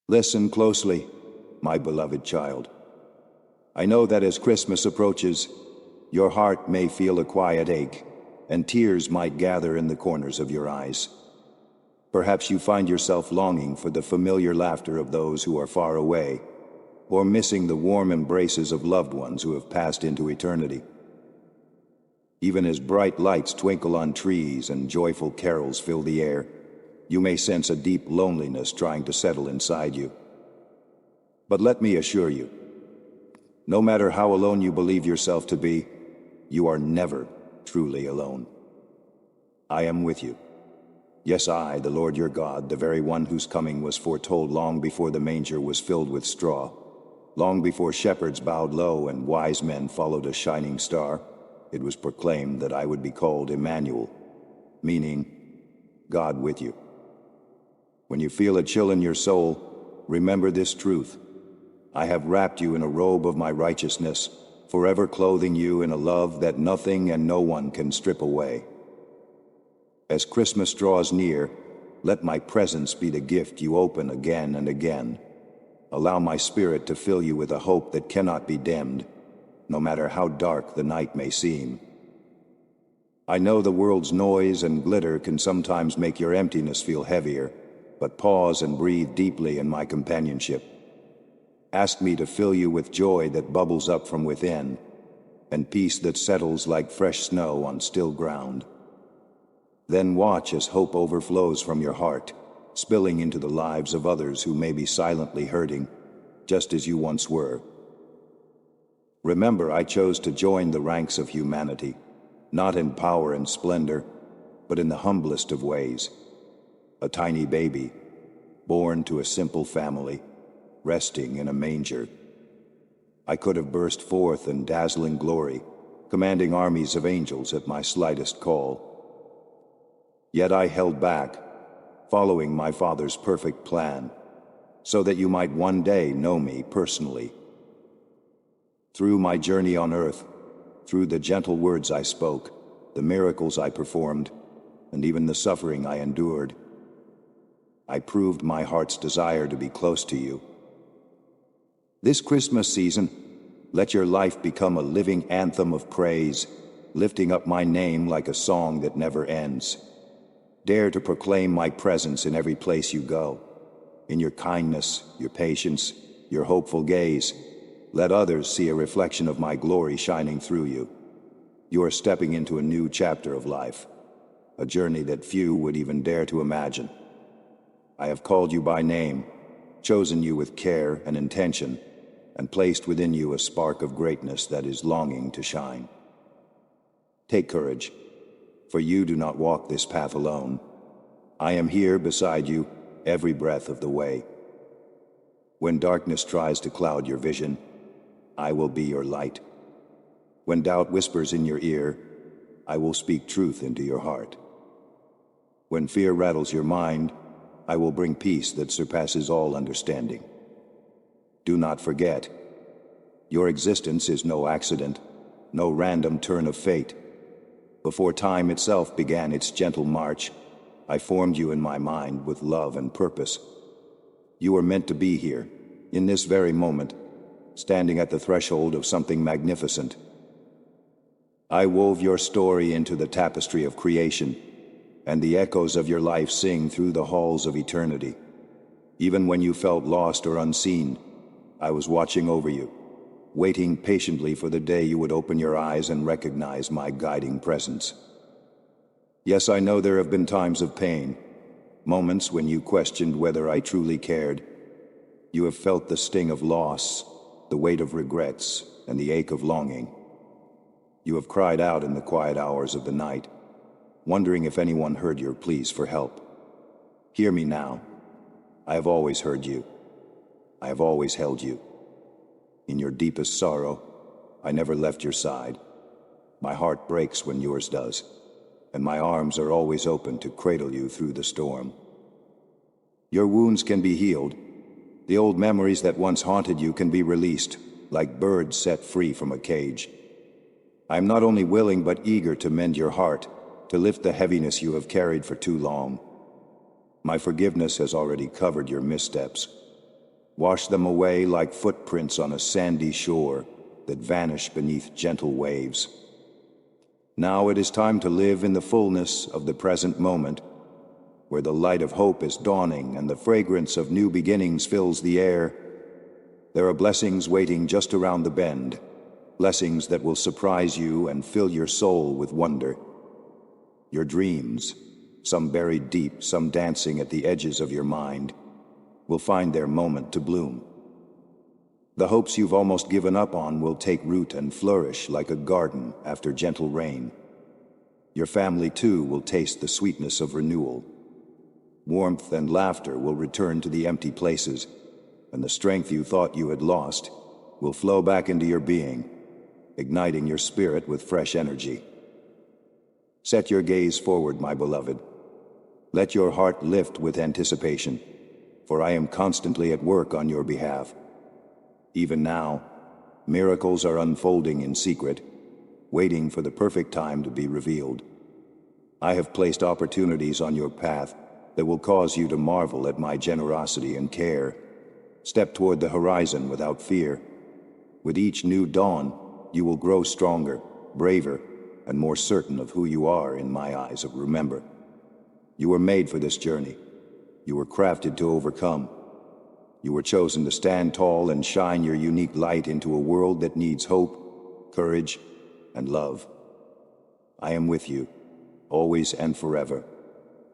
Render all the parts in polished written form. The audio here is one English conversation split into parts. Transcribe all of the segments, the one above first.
Listen closely, my beloved child. I know that as Christmas approaches, your heart may feel a quiet ache, and tears might gather in the corners of your eyes. Perhaps you find yourself longing for the familiar laughter of those who are far away, or missing the warm embraces of loved ones who have passed into eternity. Even as bright lights twinkle on trees and joyful carols fill the air, you may sense a deep loneliness trying to settle inside you. But let me assure you, no matter how alone you believe yourself to be, you are never truly alone. I am with you. Yes, I, the Lord your God, the very one whose coming was foretold long before the manger was filled with straw, long before shepherds bowed low and wise men followed a shining star, it was proclaimed that I would be called Emmanuel, meaning God with you. When you feel a chill in your soul, remember this truth. I have wrapped you in a robe of my righteousness, forever clothing you in a love that nothing and no one can strip away. As Christmas draws near, let my presence be the gift you open again and again. Allow my spirit to fill you with a hope that cannot be dimmed, no matter how dark the night may seem. I know the world's noise and glitter can sometimes make your emptiness feel heavier, but pause and breathe deeply in my companionship. Ask me to fill you with joy that bubbles up from within, and peace that settles like fresh snow on still ground. Then watch as hope overflows from your heart, spilling into the lives of others who may be silently hurting, just as you once were. Remember, I chose to join the ranks of humanity, not in power and splendor, but in the humblest of ways. A tiny baby, born to a simple family, resting in a manger. I could have burst forth in dazzling glory, commanding armies of angels at my slightest call. Yet I held back, following my Father's perfect plan, so that you might one day know me personally. Through my journey on earth, through the gentle words I spoke, the miracles I performed, and even the suffering I endured, I proved my heart's desire to be close to you. This Christmas season, let your life become a living anthem of praise, lifting up my name like a song that never ends. Dare to proclaim my presence in every place you go. In your kindness, your patience, your hopeful gaze, let others see a reflection of my glory shining through you. You are stepping into a new chapter of life, a journey that few would even dare to imagine. I have called you by name, chosen you with care and intention, and placed within you a spark of greatness that is longing to shine. Take courage, for you do not walk this path alone. I am here beside you every breath of the way. When darkness tries to cloud your vision, I will be your light. When doubt whispers in your ear, I will speak truth into your heart. When fear rattles your mind, I will bring peace that surpasses all understanding. Do not forget, your existence is no accident, no random turn of fate. Before time itself began its gentle march, I formed you in my mind with love and purpose. You were meant to be here, in this very moment, standing at the threshold of something magnificent. I wove your story into the tapestry of creation, and the echoes of your life sing through the halls of eternity. Even when you felt lost or unseen, I was watching over you, waiting patiently for the day you would open your eyes and recognize my guiding presence. Yes, I know there have been times of pain, moments when you questioned whether I truly cared. You have felt the sting of loss, the weight of regrets, and the ache of longing. You have cried out in the quiet hours of the night, wondering if anyone heard your pleas for help. Hear me now. I have always heard you. I have always held you. In your deepest sorrow, I never left your side. My heart breaks when yours does, and my arms are always open to cradle you through the storm. Your wounds can be healed. The old memories that once haunted you can be released, like birds set free from a cage. I am not only willing but eager to mend your heart, to lift the heaviness you have carried for too long. My forgiveness has already covered your missteps, Wash them away like footprints on a sandy shore that vanish beneath gentle waves. Now it is time to live in the fullness of the present moment, where the light of hope is dawning and the fragrance of new beginnings fills the air. There are blessings waiting just around the bend, blessings that will surprise you and fill your soul with wonder. Your dreams, some buried deep, some dancing at the edges of your mind, will find their moment to bloom. The hopes you've almost given up on will take root and flourish like a garden after gentle rain. Your family, too, will taste the sweetness of renewal. Warmth and laughter will return to the empty places, and the strength you thought you had lost will flow back into your being, igniting your spirit with fresh energy. Set your gaze forward, my beloved. Let your heart lift with anticipation, for I am constantly at work on your behalf. Even now, miracles are unfolding in secret, waiting for the perfect time to be revealed. I have placed opportunities on your path that will cause you to marvel at my generosity and care. Step toward the horizon without fear. With each new dawn, you will grow stronger, braver, and more certain of who you are in my eyes. Remember, you were made for this journey. You were crafted to overcome. You were chosen to stand tall and shine your unique light into a world that needs hope, courage, and love. I am with you, always and forever,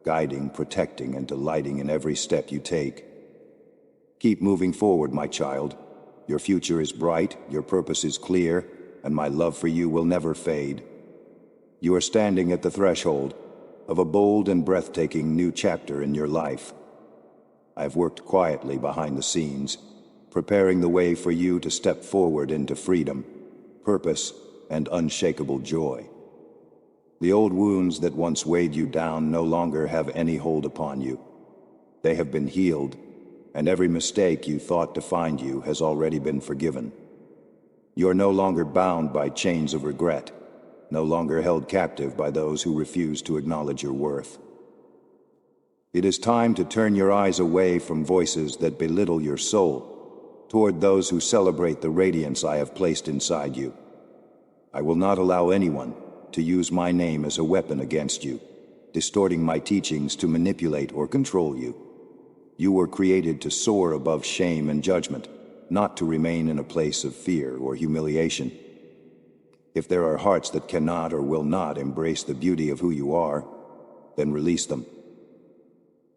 guiding, protecting, and delighting in every step you take. Keep moving forward, my child. Your future is bright, your purpose is clear, and my love for you will never fade. You are standing at the threshold of a bold and breathtaking new chapter in your life. I've worked quietly behind the scenes, preparing the way for you to step forward into freedom, purpose, and unshakable joy. The old wounds that once weighed you down no longer have any hold upon you. They have been healed, and every mistake you thought defined you has already been forgiven. You are no longer bound by chains of regret, no longer held captive by those who refuse to acknowledge your worth. It is time to turn your eyes away from voices that belittle your soul, toward those who celebrate the radiance I have placed inside you. I will not allow anyone to use my name as a weapon against you, distorting my teachings to manipulate or control you. You were created to soar above shame and judgment, not to remain in a place of fear or humiliation. If there are hearts that cannot or will not embrace the beauty of who you are, then release them.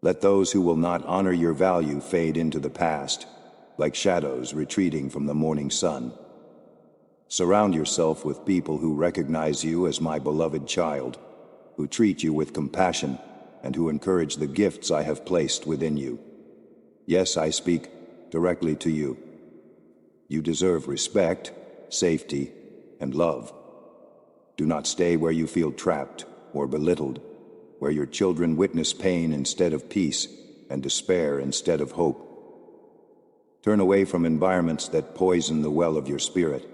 Let those who will not honor your value fade into the past, like shadows retreating from the morning sun. Surround yourself with people who recognize you as my beloved child, who treat you with compassion, and who encourage the gifts I have placed within you. Yes, I speak directly to you. You deserve respect, safety, and love. Do not stay where you feel trapped or belittled, where your children witness pain instead of peace and despair instead of hope. Turn away from environments that poison the well of your spirit.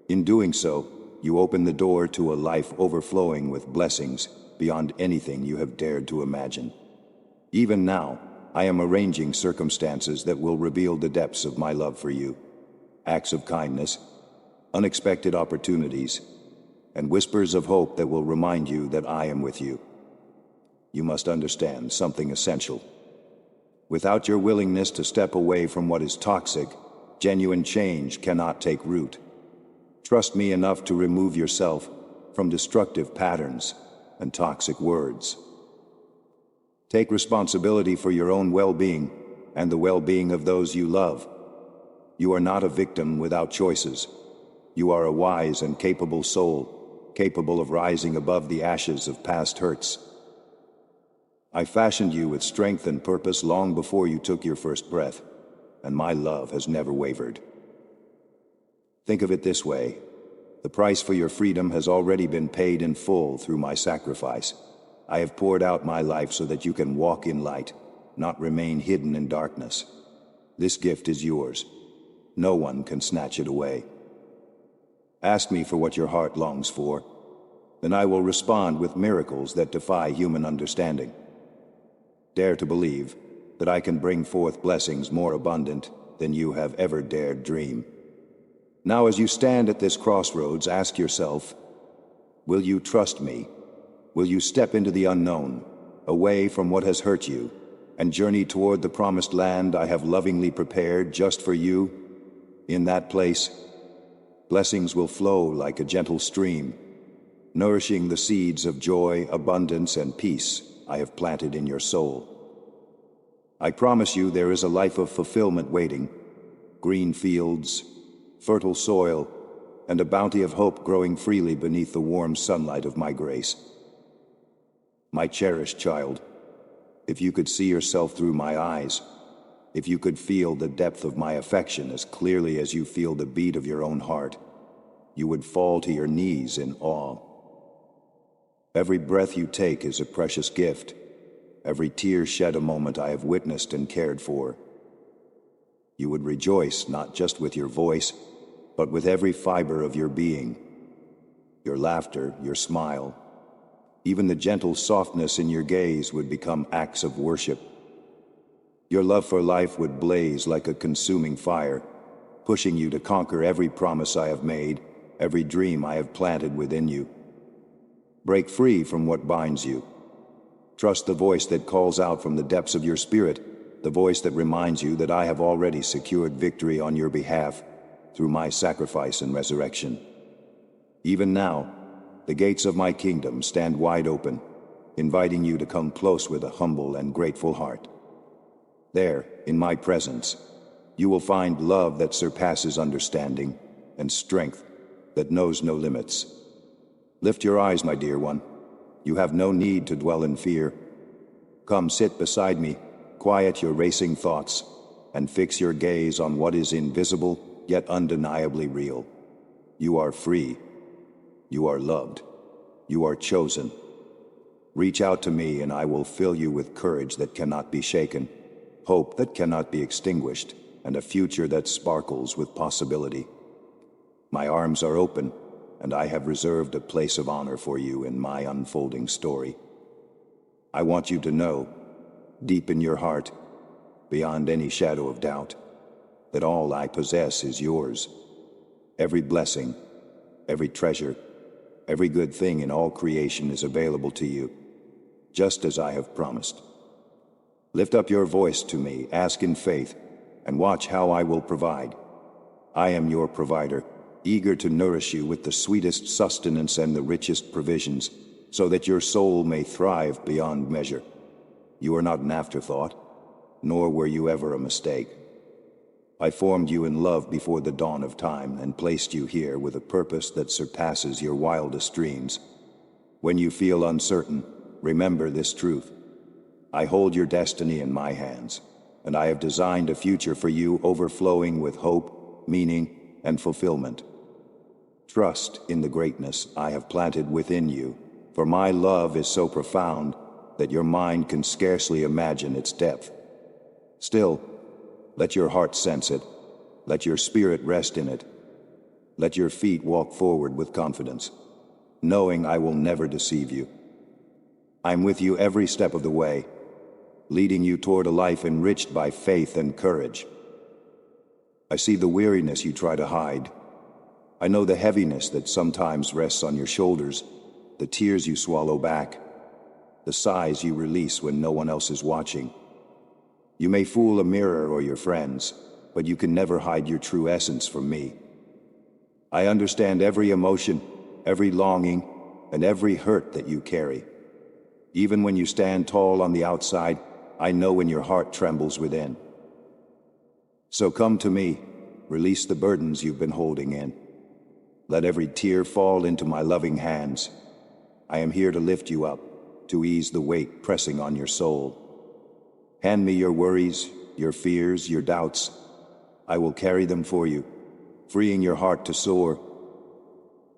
In doing so, you open the door to a life overflowing with blessings beyond anything you have dared to imagine. Even now, I am arranging circumstances that will reveal the depths of my love for you. Acts of kindness, unexpected opportunities, and whispers of hope that will remind you that I am with you. You must understand something essential. Without your willingness to step away from what is toxic, genuine change cannot take root. Trust me enough to remove yourself from destructive patterns and toxic words. Take responsibility for your own well-being and the well-being of those you love. You are not a victim without choices. You are a wise and capable soul, capable of rising above the ashes of past hurts. I fashioned you with strength and purpose long before you took your first breath, and my love has never wavered. Think of it this way. The price for your freedom has already been paid in full through my sacrifice. I have poured out my life so that you can walk in light, not remain hidden in darkness. This gift is yours. No one can snatch it away. Ask me for what your heart longs for, then I will respond with miracles that defy human understanding. Dare to believe that I can bring forth blessings more abundant than you have ever dared dream. Now, as you stand at this crossroads, ask yourself, will you trust me? Will you step into the unknown, away from what has hurt you, and journey toward the promised land I have lovingly prepared just for you? In that place, blessings will flow like a gentle stream, nourishing the seeds of joy, abundance, and peace I have planted in your soul. I promise you there is a life of fulfillment waiting, green fields, fertile soil, and a bounty of hope growing freely beneath the warm sunlight of my grace. My cherished child, if you could see yourself through my eyes, if you could feel the depth of my affection as clearly as you feel the beat of your own heart, you would fall to your knees in awe. Every breath you take is a precious gift. Every tear shed a moment I have witnessed and cared for. You would rejoice not just with your voice, but with every fiber of your being. Your laughter, your smile, even the gentle softness in your gaze would become acts of worship. Your love for life would blaze like a consuming fire, pushing you to conquer every promise I have made, every dream I have planted within you. Break free from what binds you. Trust the voice that calls out from the depths of your spirit, the voice that reminds you that I have already secured victory on your behalf through my sacrifice and resurrection. Even now, the gates of my kingdom stand wide open, inviting you to come close with a humble and grateful heart. There, in my presence, you will find love that surpasses understanding and strength that knows no limits. Lift your eyes, my dear one. You have no need to dwell in fear. Come sit beside me, quiet your racing thoughts, and fix your gaze on what is invisible yet undeniably real. You are free. You are loved. You are chosen. Reach out to me and I will fill you with courage that cannot be shaken, hope that cannot be extinguished, and a future that sparkles with possibility. My arms are open, and I have reserved a place of honor for you in my unfolding story. I want you to know, deep in your heart, beyond any shadow of doubt, that all I possess is yours. Every blessing, every treasure, every good thing in all creation is available to you, just as I have promised. Lift up your voice to me, ask in faith, and watch how I will provide. I am your provider, eager to nourish you with the sweetest sustenance and the richest provisions, so that your soul may thrive beyond measure. You are not an afterthought, nor were you ever a mistake. I formed you in love before the dawn of time and placed you here with a purpose that surpasses your wildest dreams. When you feel uncertain, remember this truth. I hold your destiny in my hands, and I have designed a future for you overflowing with hope, meaning, and fulfillment. Trust in the greatness I have planted within you, for my love is so profound that your mind can scarcely imagine its depth. Still, let your heart sense it. Let your spirit rest in it. Let your feet walk forward with confidence, knowing I will never deceive you. I'm with you every step of the way, leading you toward a life enriched by faith and courage. I see the weariness you try to hide. I know the heaviness that sometimes rests on your shoulders, the tears you swallow back, the sighs you release when no one else is watching. You may fool a mirror or your friends, but you can never hide your true essence from me. I understand every emotion, every longing, and every hurt that you carry. Even when you stand tall on the outside, I know when your heart trembles within. So come to me, release the burdens you've been holding in. Let every tear fall into my loving hands. I am here to lift you up, to ease the weight pressing on your soul. Hand me your worries, your fears, your doubts. I will carry them for you, freeing your heart to soar.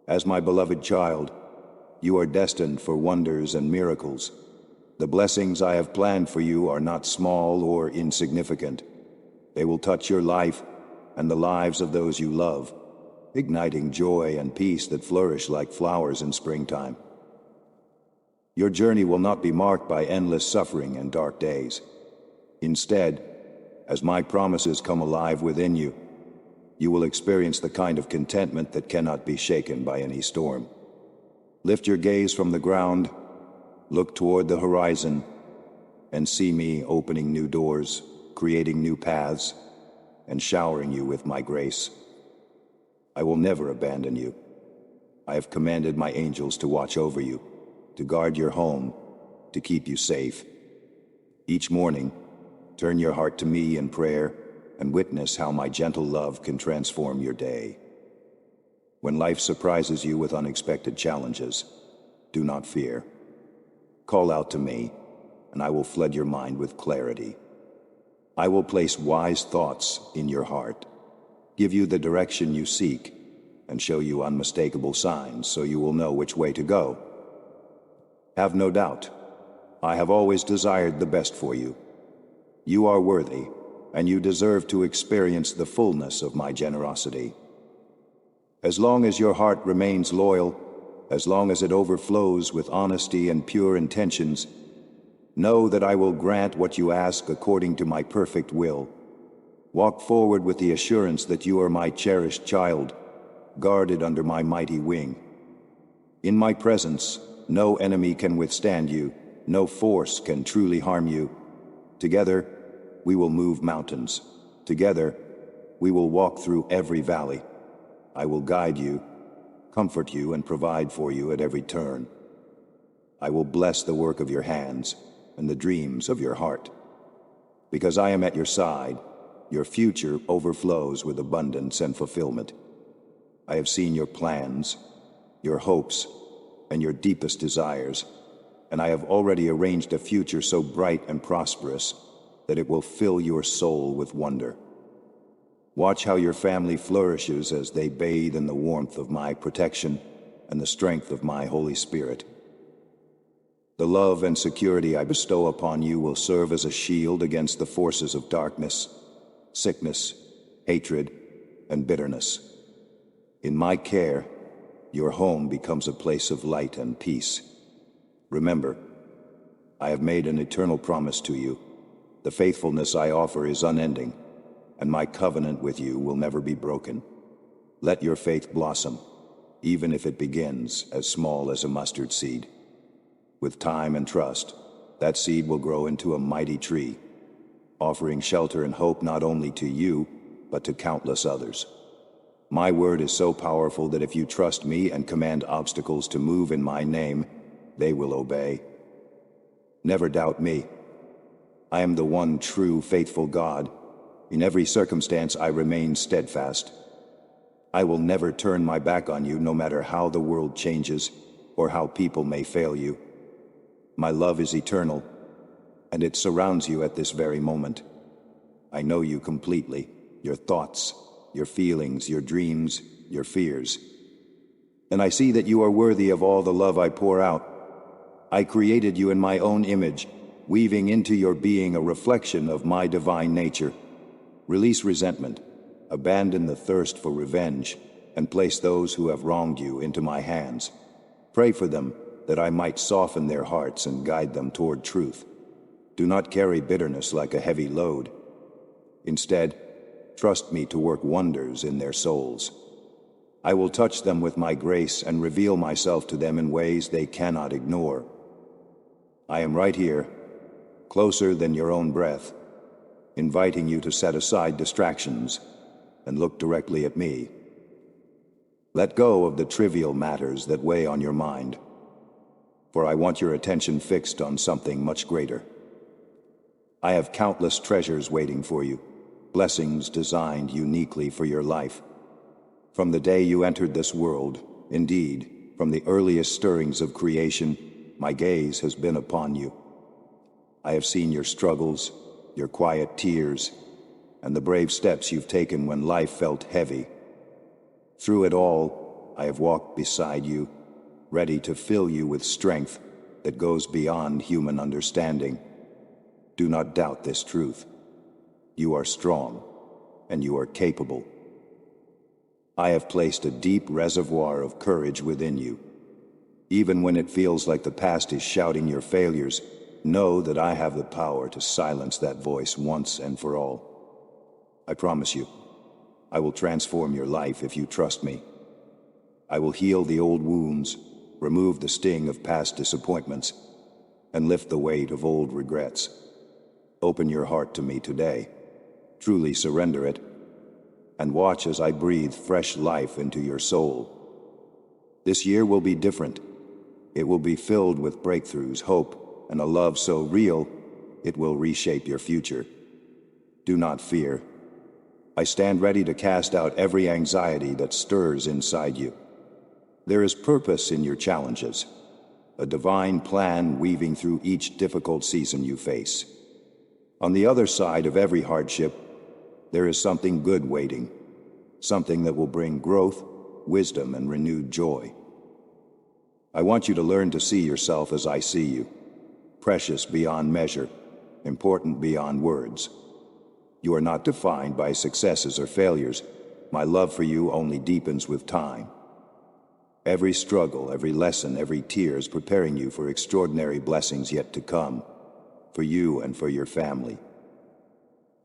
As my beloved child, you are destined for wonders and miracles. The blessings I have planned for you are not small or insignificant. They will touch your life and the lives of those you love, igniting joy and peace that flourish like flowers in springtime. Your journey will not be marked by endless suffering and dark days. Instead, As my promises come alive within you, you will experience the kind of contentment that cannot be shaken by any storm. Lift your gaze from the ground, look toward the horizon, and see me opening new doors, creating new paths, and showering you with my grace. I will never abandon you. I have commanded my angels to watch over you, to guard your home, to keep you safe. Each morning, turn your heart to me in prayer and witness how my gentle love can transform your day. When life surprises you with unexpected challenges, do not fear. Call out to me, and I will flood your mind with clarity. I will place wise thoughts in your heart, give you the direction you seek, and show you unmistakable signs so you will know which way to go. Have no doubt, I have always desired the best for you. You are worthy, and you deserve to experience the fullness of my generosity. As long as your heart remains loyal, as long as it overflows with honesty and pure intentions, know that I will grant what you ask according to my perfect will. Walk forward with the assurance that you are my cherished child, guarded under my mighty wing. In my presence, no enemy can withstand you, no force can truly harm you. Together, we will move mountains. Together, we will walk through every valley. I will guide you, comfort you, and provide for you at every turn. I will bless the work of your hands and the dreams of your heart. Because I am at your side, your future overflows with abundance and fulfillment. I have seen your plans, your hopes, and your deepest desires, and I have already arranged a future so bright and prosperous that it will fill your soul with wonder. Watch how your family flourishes as they bathe in the warmth of my protection and the strength of my Holy Spirit. The love and security I bestow upon you will serve as a shield against the forces of darkness, sickness, hatred, and bitterness. In my care, your home becomes a place of light and peace. Remember, I have made an eternal promise to you. The faithfulness I offer is unending, and my covenant with you will never be broken. Let your faith blossom, even if it begins as small as a mustard seed. With time and trust, that seed will grow into a mighty tree, offering shelter and hope not only to you, but to countless others. My word is so powerful that if you trust me and command obstacles to move in my name, they will obey. Never doubt me. I am the one true, faithful God. In every circumstance, I remain steadfast. I will never turn my back on you, no matter how the world changes or how people may fail you. My love is eternal, and it surrounds you at this very moment. I know you completely, your thoughts, your feelings, your dreams, your fears. And I see that you are worthy of all the love I pour out. I created you in my own image, weaving into your being a reflection of my divine nature. Release resentment, abandon the thirst for revenge, and place those who have wronged you into my hands. Pray for them, that I might soften their hearts and guide them toward truth. Do not carry bitterness like a heavy load. Instead, trust me to work wonders in their souls. I will touch them with my grace and reveal myself to them in ways they cannot ignore. I am right here, closer than your own breath, inviting you to set aside distractions and look directly at me. Let go of the trivial matters that weigh on your mind, for I want your attention fixed on something much greater. I have countless treasures waiting for you, blessings designed uniquely for your life. From the day you entered this world, indeed, from the earliest stirrings of creation, my gaze has been upon you. I have seen your struggles, your quiet tears, and the brave steps you've taken when life felt heavy. Through it all, I have walked beside you, ready to fill you with strength that goes beyond human understanding. Do not doubt this truth. You are strong, and you are capable. I have placed a deep reservoir of courage within you. Even when it feels like the past is shouting your failures, know that I have the power to silence that voice once and for all. I promise you, I will transform your life if you trust me. I will heal the old wounds, remove the sting of past disappointments, and lift the weight of old regrets. Open your heart to me today. Truly surrender it, and watch as I breathe fresh life into your soul. This year will be different. It will be filled with breakthroughs, hope, and a love so real, it will reshape your future. Do not fear. I stand ready to cast out every anxiety that stirs inside you. There is purpose in your challenges, a divine plan weaving through each difficult season you face. On the other side of every hardship, there is something good waiting, something that will bring growth, wisdom, and renewed joy. I want you to learn to see yourself as I see you, precious beyond measure, important beyond words. You are not defined by successes or failures. My love for you only deepens with time. Every struggle, every lesson, every tear is preparing you for extraordinary blessings yet to come, for you and for your family.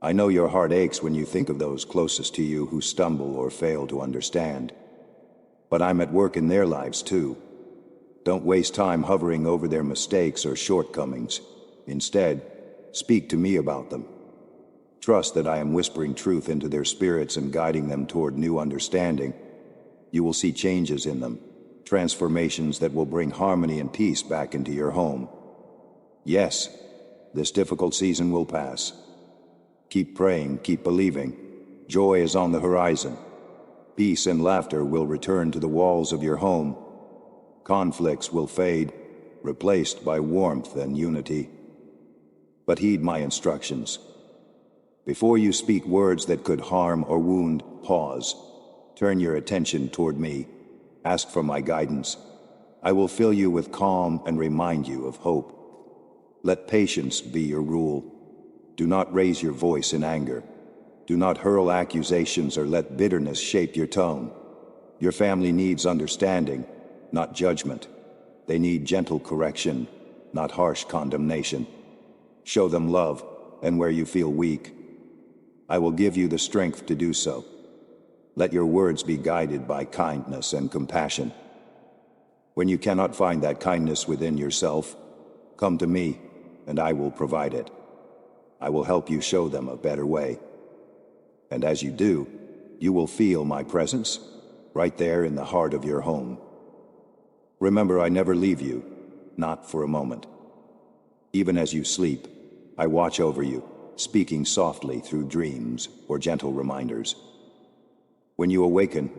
I know your heart aches when you think of those closest to you who stumble or fail to understand. But I'm at work in their lives too. Don't waste time hovering over their mistakes or shortcomings. Instead, speak to me about them. Trust that I am whispering truth into their spirits and guiding them toward new understanding. You will see changes in them, transformations that will bring harmony and peace back into your home. Yes, this difficult season will pass. Keep praying, keep believing. Joy is on the horizon. Peace and laughter will return to the walls of your home. Conflicts will fade, replaced by warmth and unity. But heed my instructions. Before you speak words that could harm or wound, pause. Turn your attention toward me. Ask for my guidance. I will fill you with calm and remind you of hope. Let patience be your rule. Do not raise your voice in anger. Do not hurl accusations or let bitterness shape your tone. Your family needs understanding, not judgment. They need gentle correction, not harsh condemnation. Show them love, and where you feel weak, I will give you the strength to do so. Let your words be guided by kindness and compassion. When you cannot find that kindness within yourself, come to me, and I will provide it. I will help you show them a better way. And as you do, you will feel my presence, right there in the heart of your home. Remember, I never leave you, not for a moment. Even as you sleep, I watch over you, speaking softly through dreams or gentle reminders. When you awaken,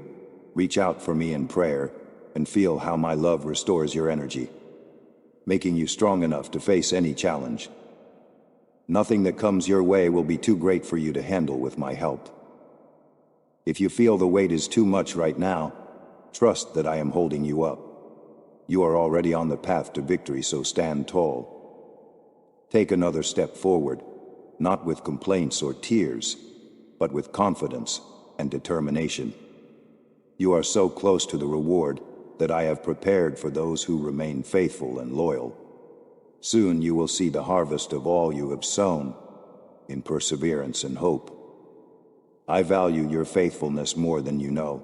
reach out for me in prayer and feel how my love restores your energy, making you strong enough to face any challenge. Nothing that comes your way will be too great for you to handle with my help. If you feel the weight is too much right now, trust that I am holding you up. You are already on the path to victory, so stand tall. Take another step forward, not with complaints or tears, but with confidence and determination. You are so close to the reward that I have prepared for those who remain faithful and loyal. Soon you will see the harvest of all you have sown, in perseverance and hope. I value your faithfulness more than you know.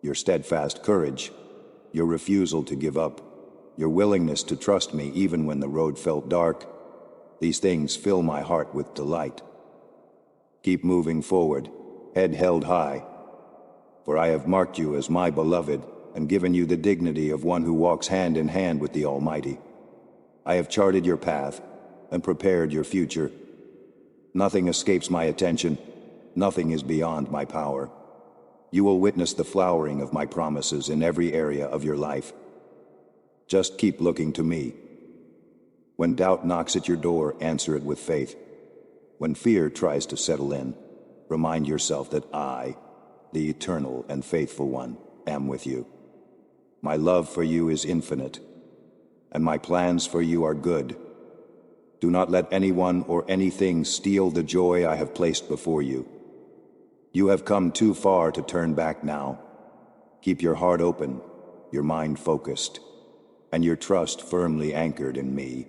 Your steadfast courage, your refusal to give up, your willingness to trust me even when the road felt dark, these things fill my heart with delight. Keep moving forward, head held high, for I have marked you as my beloved and given you the dignity of one who walks hand in hand with the Almighty. I have charted your path and prepared your future. Nothing escapes my attention. Nothing is beyond my power. You will witness the flowering of my promises in every area of your life. Just keep looking to me. When doubt knocks at your door, answer it with faith. When fear tries to settle in, remind yourself that I, the eternal and faithful one, am with you. My love for you is infinite, and my plans for you are good. Do not let anyone or anything steal the joy I have placed before you. You have come too far to turn back now. Keep your heart open, your mind focused, and your trust firmly anchored in me.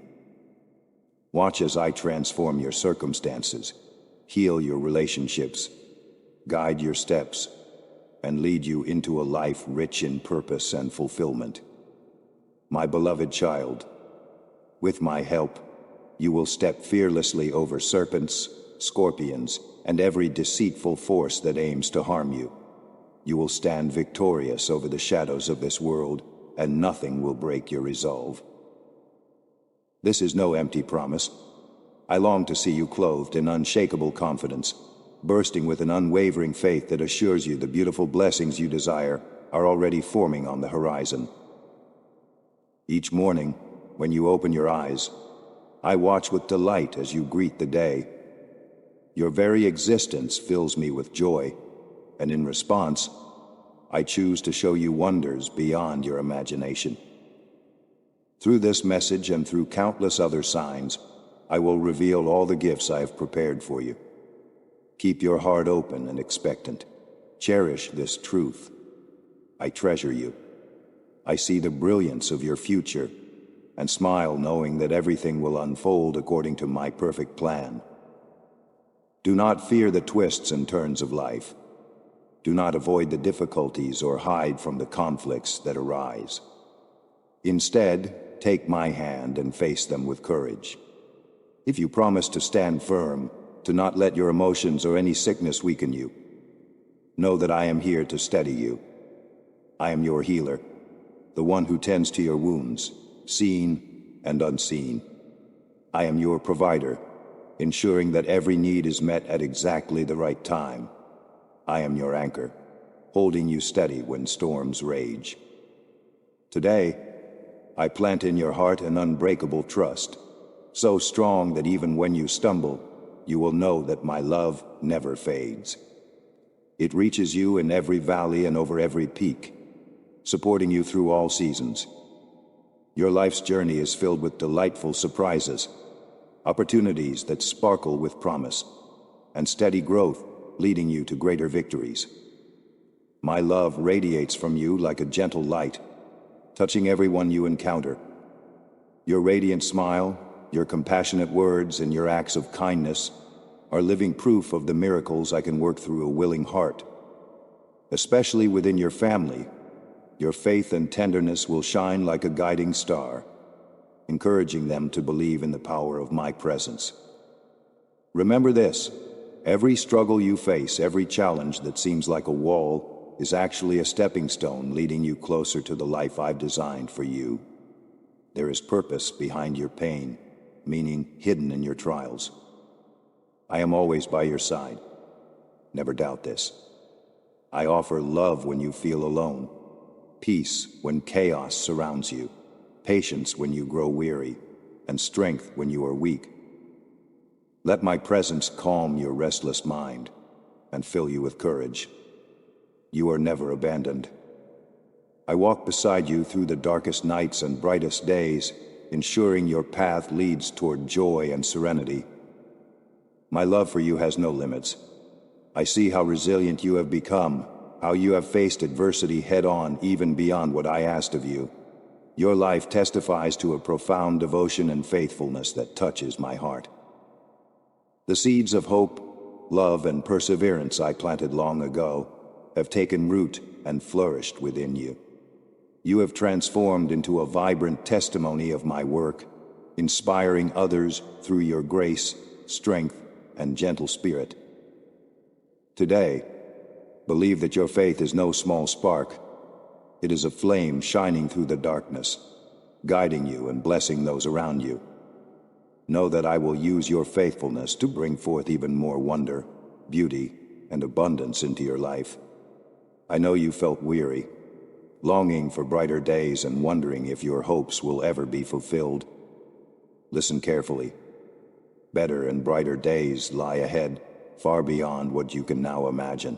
Watch as I transform your circumstances, heal your relationships, guide your steps, and lead you into a life rich in purpose and fulfillment. My beloved child, with my help, you will step fearlessly over serpents, scorpions, and every deceitful force that aims to harm you. You will stand victorious over the shadows of this world, and nothing will break your resolve. This is no empty promise. I long to see you clothed in unshakable confidence, bursting with an unwavering faith that assures you the beautiful blessings you desire are already forming on the horizon. Each morning, when you open your eyes, I watch with delight as you greet the day. Your very existence fills me with joy, and in response, I choose to show you wonders beyond your imagination. Through this message and through countless other signs, I will reveal all the gifts I have prepared for you. Keep your heart open and expectant. Cherish this truth. I treasure you. I see the brilliance of your future, and smile knowing that everything will unfold according to my perfect plan. Do not fear the twists and turns of life. Do not avoid the difficulties or hide from the conflicts that arise. Instead, take my hand and face them with courage. If you promise to stand firm, to not let your emotions or any sickness weaken you, know that I am here to steady you. I am your healer, the one who tends to your wounds, seen and unseen. I am your provider, ensuring that every need is met at exactly the right time. I am your anchor, holding you steady when storms rage. Today, I plant in your heart an unbreakable trust, so strong that even when you stumble, you will know that my love never fades. It reaches you in every valley and over every peak, supporting you through all seasons. Your life's journey is filled with delightful surprises, opportunities that sparkle with promise, and steady growth leading you to greater victories. My love radiates from you like a gentle light, touching everyone you encounter. Your radiant smile, your compassionate words, and your acts of kindness are living proof of the miracles I can work through a willing heart. Especially within your family, your faith and tenderness will shine like a guiding star, encouraging them to believe in the power of my presence. Remember this: every struggle you face, every challenge that seems like a wall, is actually a stepping stone leading you closer to the life I've designed for you. There is purpose behind your pain, meaning hidden in your trials. I am always by your side. Never doubt this. I offer love when you feel alone, peace when chaos surrounds you, patience when you grow weary, and strength when you are weak. Let my presence calm your restless mind and fill you with courage. You are never abandoned. I walk beside you through the darkest nights and brightest days, ensuring your path leads toward joy and serenity. My love for you has no limits. I see how resilient you have become, how you have faced adversity head-on even beyond what I asked of you. Your life testifies to a profound devotion and faithfulness that touches my heart. The seeds of hope, love, and perseverance I planted long ago have taken root and flourished within you. You have transformed into a vibrant testimony of my work, inspiring others through your grace, strength, and gentle spirit. Today, believe that your faith is no small spark. It is a flame shining through the darkness, guiding you and blessing those around you. Know that I will use your faithfulness to bring forth even more wonder, beauty, and abundance into your life. I know you felt weary, longing for brighter days and wondering if your hopes will ever be fulfilled. Listen carefully. Better and brighter days lie ahead, far beyond what you can now imagine.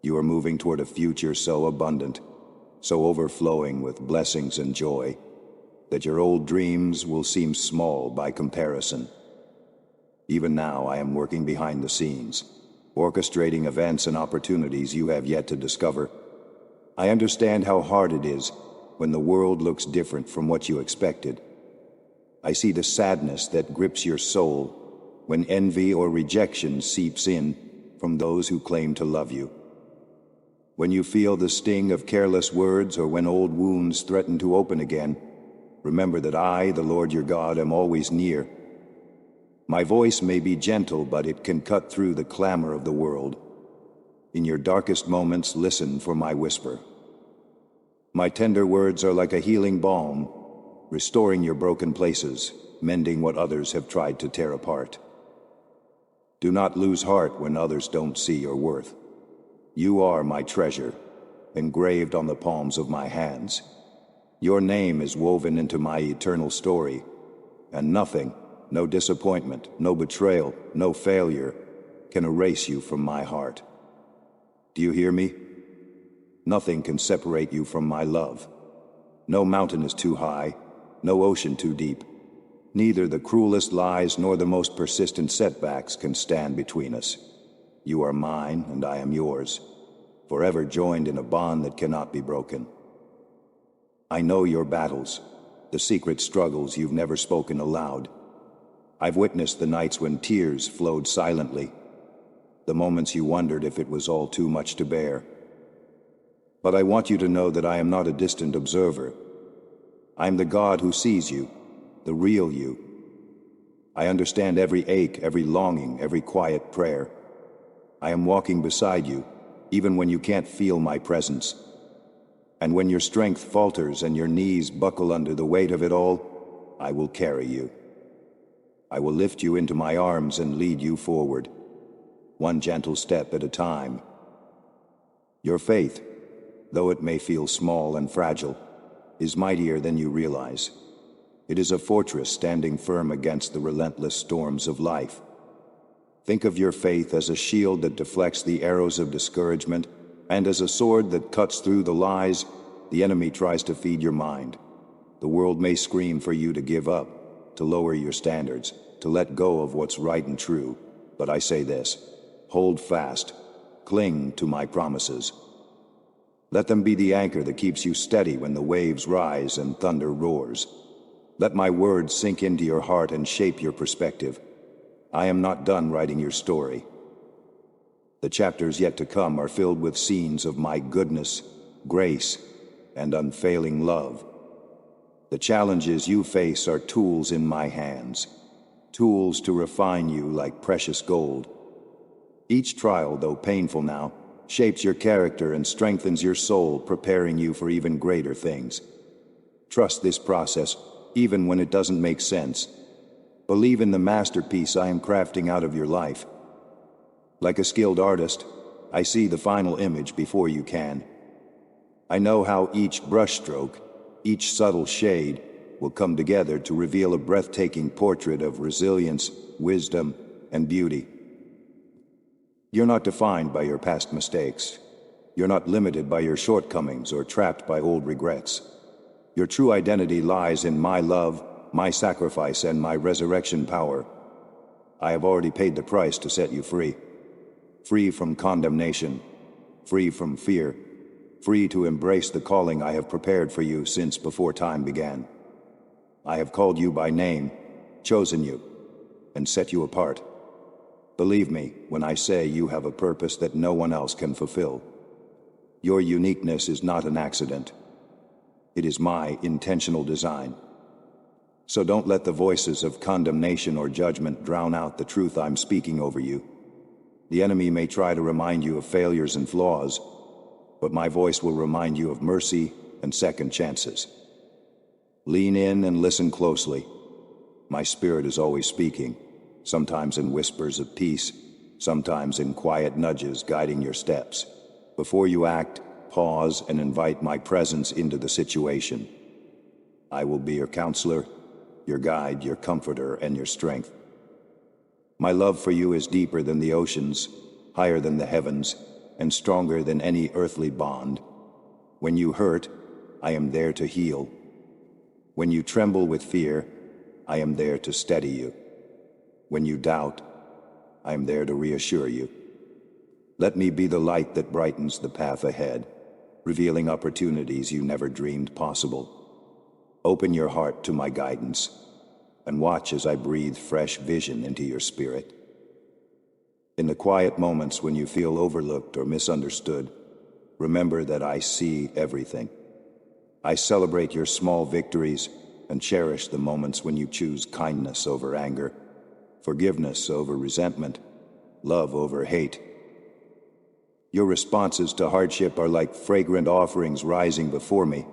You are moving toward a future so abundant, so overflowing with blessings and joy, that your old dreams will seem small by comparison. Even now, I am working behind the scenes, orchestrating events and opportunities you have yet to discover. I understand how hard it is when the world looks different from what you expected. I see the sadness that grips your soul, when envy or rejection seeps in from those who claim to love you. When you feel the sting of careless words or when old wounds threaten to open again, remember that I, the Lord your God, am always near. My voice may be gentle, but it can cut through the clamor of the world. In your darkest moments, listen for my whisper. My tender words are like a healing balm, restoring your broken places, mending what others have tried to tear apart. Do not lose heart when others don't see your worth. You are my treasure, engraved on the palms of my hands. Your name is woven into my eternal story, and nothing, no disappointment, no betrayal, no failure, can erase you from my heart. Do you hear me? Nothing can separate you from my love. No mountain is too high, no ocean too deep. Neither the cruelest lies nor the most persistent setbacks can stand between us. You are mine, and I am yours, forever joined in a bond that cannot be broken. I know your battles, the secret struggles you've never spoken aloud. I've witnessed the nights when tears flowed silently, the moments you wondered if it was all too much to bear. But I want you to know that I am not a distant observer. I am the God who sees you, the real you. I understand every ache, every longing, every quiet prayer. I am walking beside you, even when you can't feel my presence. And when your strength falters and your knees buckle under the weight of it all, I will carry you. I will lift you into my arms and lead you forward, one gentle step at a time. Your faith, though it may feel small and fragile, is mightier than you realize. It is a fortress standing firm against the relentless storms of life. Think of your faith as a shield that deflects the arrows of discouragement, and as a sword that cuts through the lies the enemy tries to feed your mind. The world may scream for you to give up, to lower your standards, to let go of what's right and true. But I say this: hold fast, cling to my promises. Let them be the anchor that keeps you steady when the waves rise and thunder roars. Let my words sink into your heart and shape your perspective. I am not done writing your story. The chapters yet to come are filled with scenes of my goodness, grace, and unfailing love. The challenges you face are tools in my hands, tools to refine you like precious gold. Each trial, though painful now, shapes your character and strengthens your soul, preparing you for even greater things. Trust this process, even when it doesn't make sense. Believe in the masterpiece I am crafting out of your life. Like a skilled artist, I see the final image before you can. I know how each brushstroke, each subtle shade, will come together to reveal a breathtaking portrait of resilience, wisdom, and beauty. You're not defined by your past mistakes. You're not limited by your shortcomings or trapped by old regrets. Your true identity lies in my love, my sacrifice, and my resurrection power. I have already paid the price to set you free. Free from condemnation, free from fear, free to embrace the calling I have prepared for you since before time began. I have called you by name, chosen you, and set you apart. Believe me when I say you have a purpose that no one else can fulfill. Your uniqueness is not an accident. It is my intentional design. So don't let the voices of condemnation or judgment drown out the truth I'm speaking over you. The enemy may try to remind you of failures and flaws, but my voice will remind you of mercy and second chances. Lean in and listen closely. My spirit is always speaking, sometimes in whispers of peace, sometimes in quiet nudges guiding your steps. Before you act, pause and invite my presence into the situation. I will be your counselor, your guide, your comforter, and your strength. My love for you is deeper than the oceans, higher than the heavens, and stronger than any earthly bond. When you hurt, I am there to heal. When you tremble with fear, I am there to steady you. When you doubt, I am there to reassure you. Let me be the light that brightens the path ahead, revealing opportunities you never dreamed possible. Open your heart to my guidance. and watch as I breathe fresh vision into your spirit. In the quiet moments when you feel overlooked or misunderstood, remember that I see everything. I celebrate your small victories and cherish the moments when you choose kindness over anger, forgiveness over resentment, love over hate. Your responses to hardship are like fragrant offerings rising before me.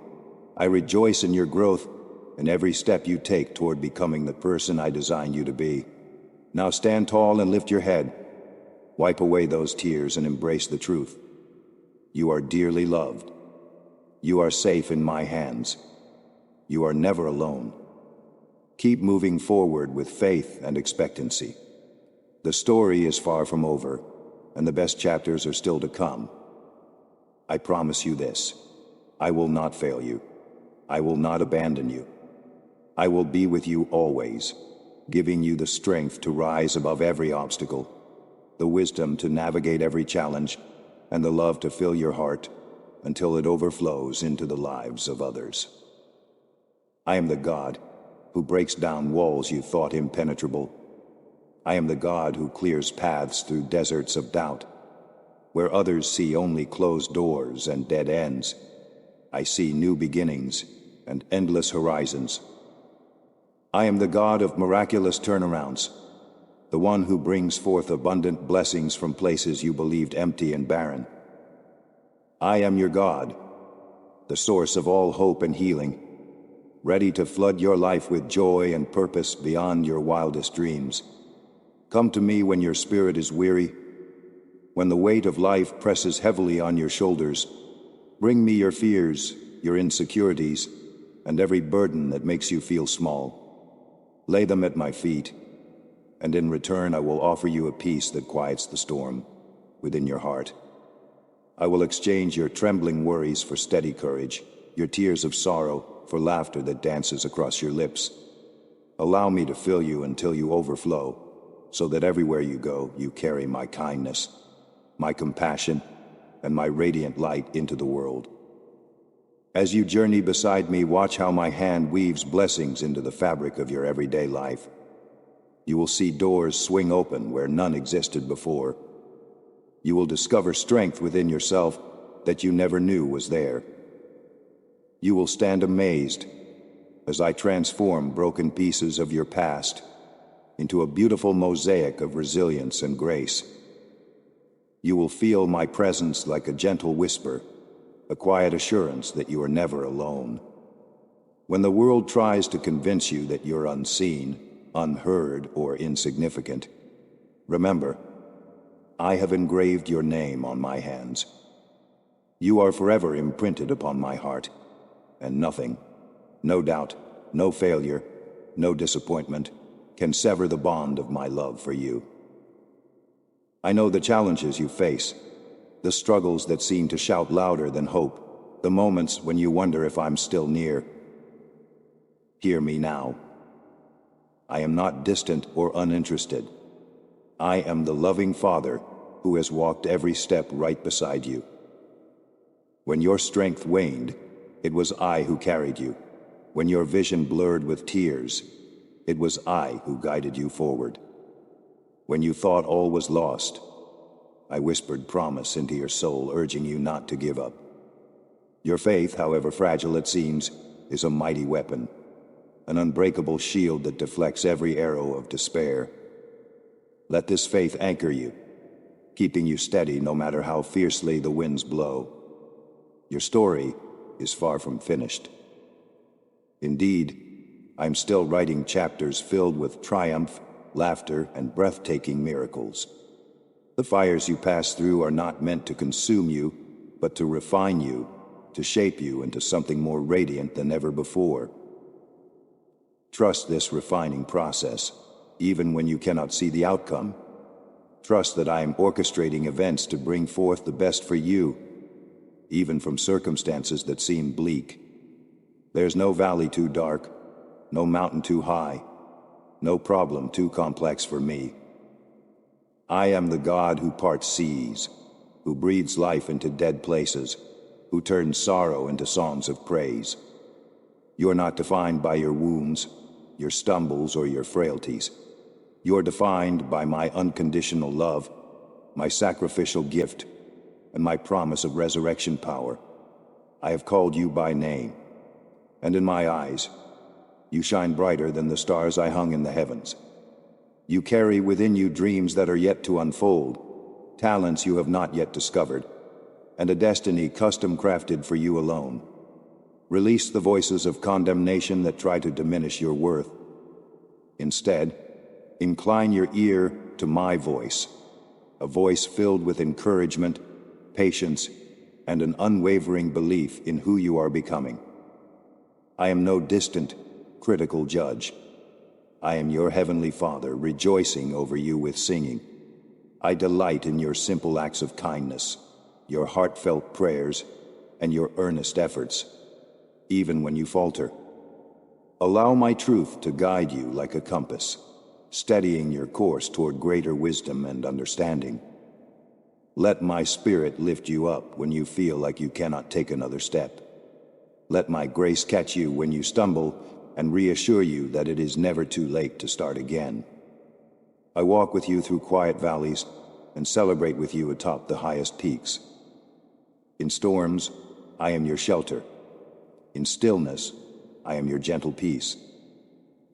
I rejoice in your growth and every step you take toward becoming the person I designed you to be. Now stand tall and lift your head. Wipe away those tears and embrace the truth. You are dearly loved. You are safe in my hands. You are never alone. Keep moving forward with faith and expectancy. The story is far from over, and the best chapters are still to come. I promise you this: I will not fail you. I will not abandon you. I will be with you always, giving you the strength to rise above every obstacle, the wisdom to navigate every challenge, and the love to fill your heart until it overflows into the lives of others. I am the God who breaks down walls you thought impenetrable. I am the God who clears paths through deserts of doubt. Where others see only closed doors and dead ends, I see new beginnings and endless horizons. I am the God of miraculous turnarounds, the one who brings forth abundant blessings from places you believed empty and barren. I am your God, the source of all hope and healing, ready to flood your life with joy and purpose beyond your wildest dreams. Come to me when your spirit is weary, when the weight of life presses heavily on your shoulders. Bring me your fears, your insecurities, and every burden that makes you feel small. Lay them at my feet, and in return I will offer you a peace that quiets the storm within your heart. I will exchange your trembling worries for steady courage, your tears of sorrow for laughter that dances across your lips. Allow me to fill you until you overflow, so that everywhere you go, you carry my kindness, my compassion, and my radiant light into the world. As you journey beside me, watch how my hand weaves blessings into the fabric of your everyday life. You will see doors swing open where none existed before. You will discover strength within yourself that you never knew was there. You will stand amazed as I transform broken pieces of your past into a beautiful mosaic of resilience and grace. You will feel my presence like a gentle whisper, a quiet assurance that you are never alone. When the world tries to convince you that you're unseen, unheard, or insignificant, remember, I have engraved your name on my hands. You are forever imprinted upon my heart, and nothing, no doubt, no failure, no disappointment, can sever the bond of my love for you. I know the challenges you face, the struggles that seem to shout louder than hope, the moments when you wonder if I'm still near. Hear me now. I am not distant or uninterested. I am the loving Father who has walked every step right beside you. When your strength waned, it was I who carried you. When your vision blurred with tears, it was I who guided you forward. When you thought all was lost, I whispered promise into your soul, urging you not to give up. Your faith, however fragile it seems, is a mighty weapon, an unbreakable shield that deflects every arrow of despair. Let this faith anchor you, keeping you steady no matter how fiercely the winds blow. Your story is far from finished. Indeed, I'm still writing chapters filled with triumph, laughter, and breathtaking miracles. The fires you pass through are not meant to consume you, but to refine you, to shape you into something more radiant than ever before. Trust this refining process, even when you cannot see the outcome. Trust that I am orchestrating events to bring forth the best for you, even from circumstances that seem bleak. There's no valley too dark, no mountain too high, no problem too complex for me. I am the God who parts seas, who breathes life into dead places, who turns sorrow into songs of praise. You are not defined by your wounds. your stumbles, or your frailties. You're defined by my unconditional love, my sacrificial gift, and my promise of resurrection power. I have called you by name, and in my eyes, you shine brighter than the stars I hung in the heavens. You carry within you dreams that are yet to unfold, talents you have not yet discovered, and a destiny custom crafted for you alone. Release the voices of condemnation that try to diminish your worth. Instead, incline your ear to my voice, a voice filled with encouragement, patience, and an unwavering belief in who you are becoming. I am no distant, critical judge. I am your heavenly Father, rejoicing over you with singing. I delight in your simple acts of kindness, your heartfelt prayers, and your earnest efforts, even when you falter. Allow my truth to guide you like a compass, steadying your course toward greater wisdom and understanding. Let my spirit lift you up when you feel like you cannot take another step. Let my grace catch you when you stumble and reassure you that it is never too late to start again. I walk with you through quiet valleys and celebrate with you atop the highest peaks. In storms, I am your shelter. In stillness, I am your gentle peace.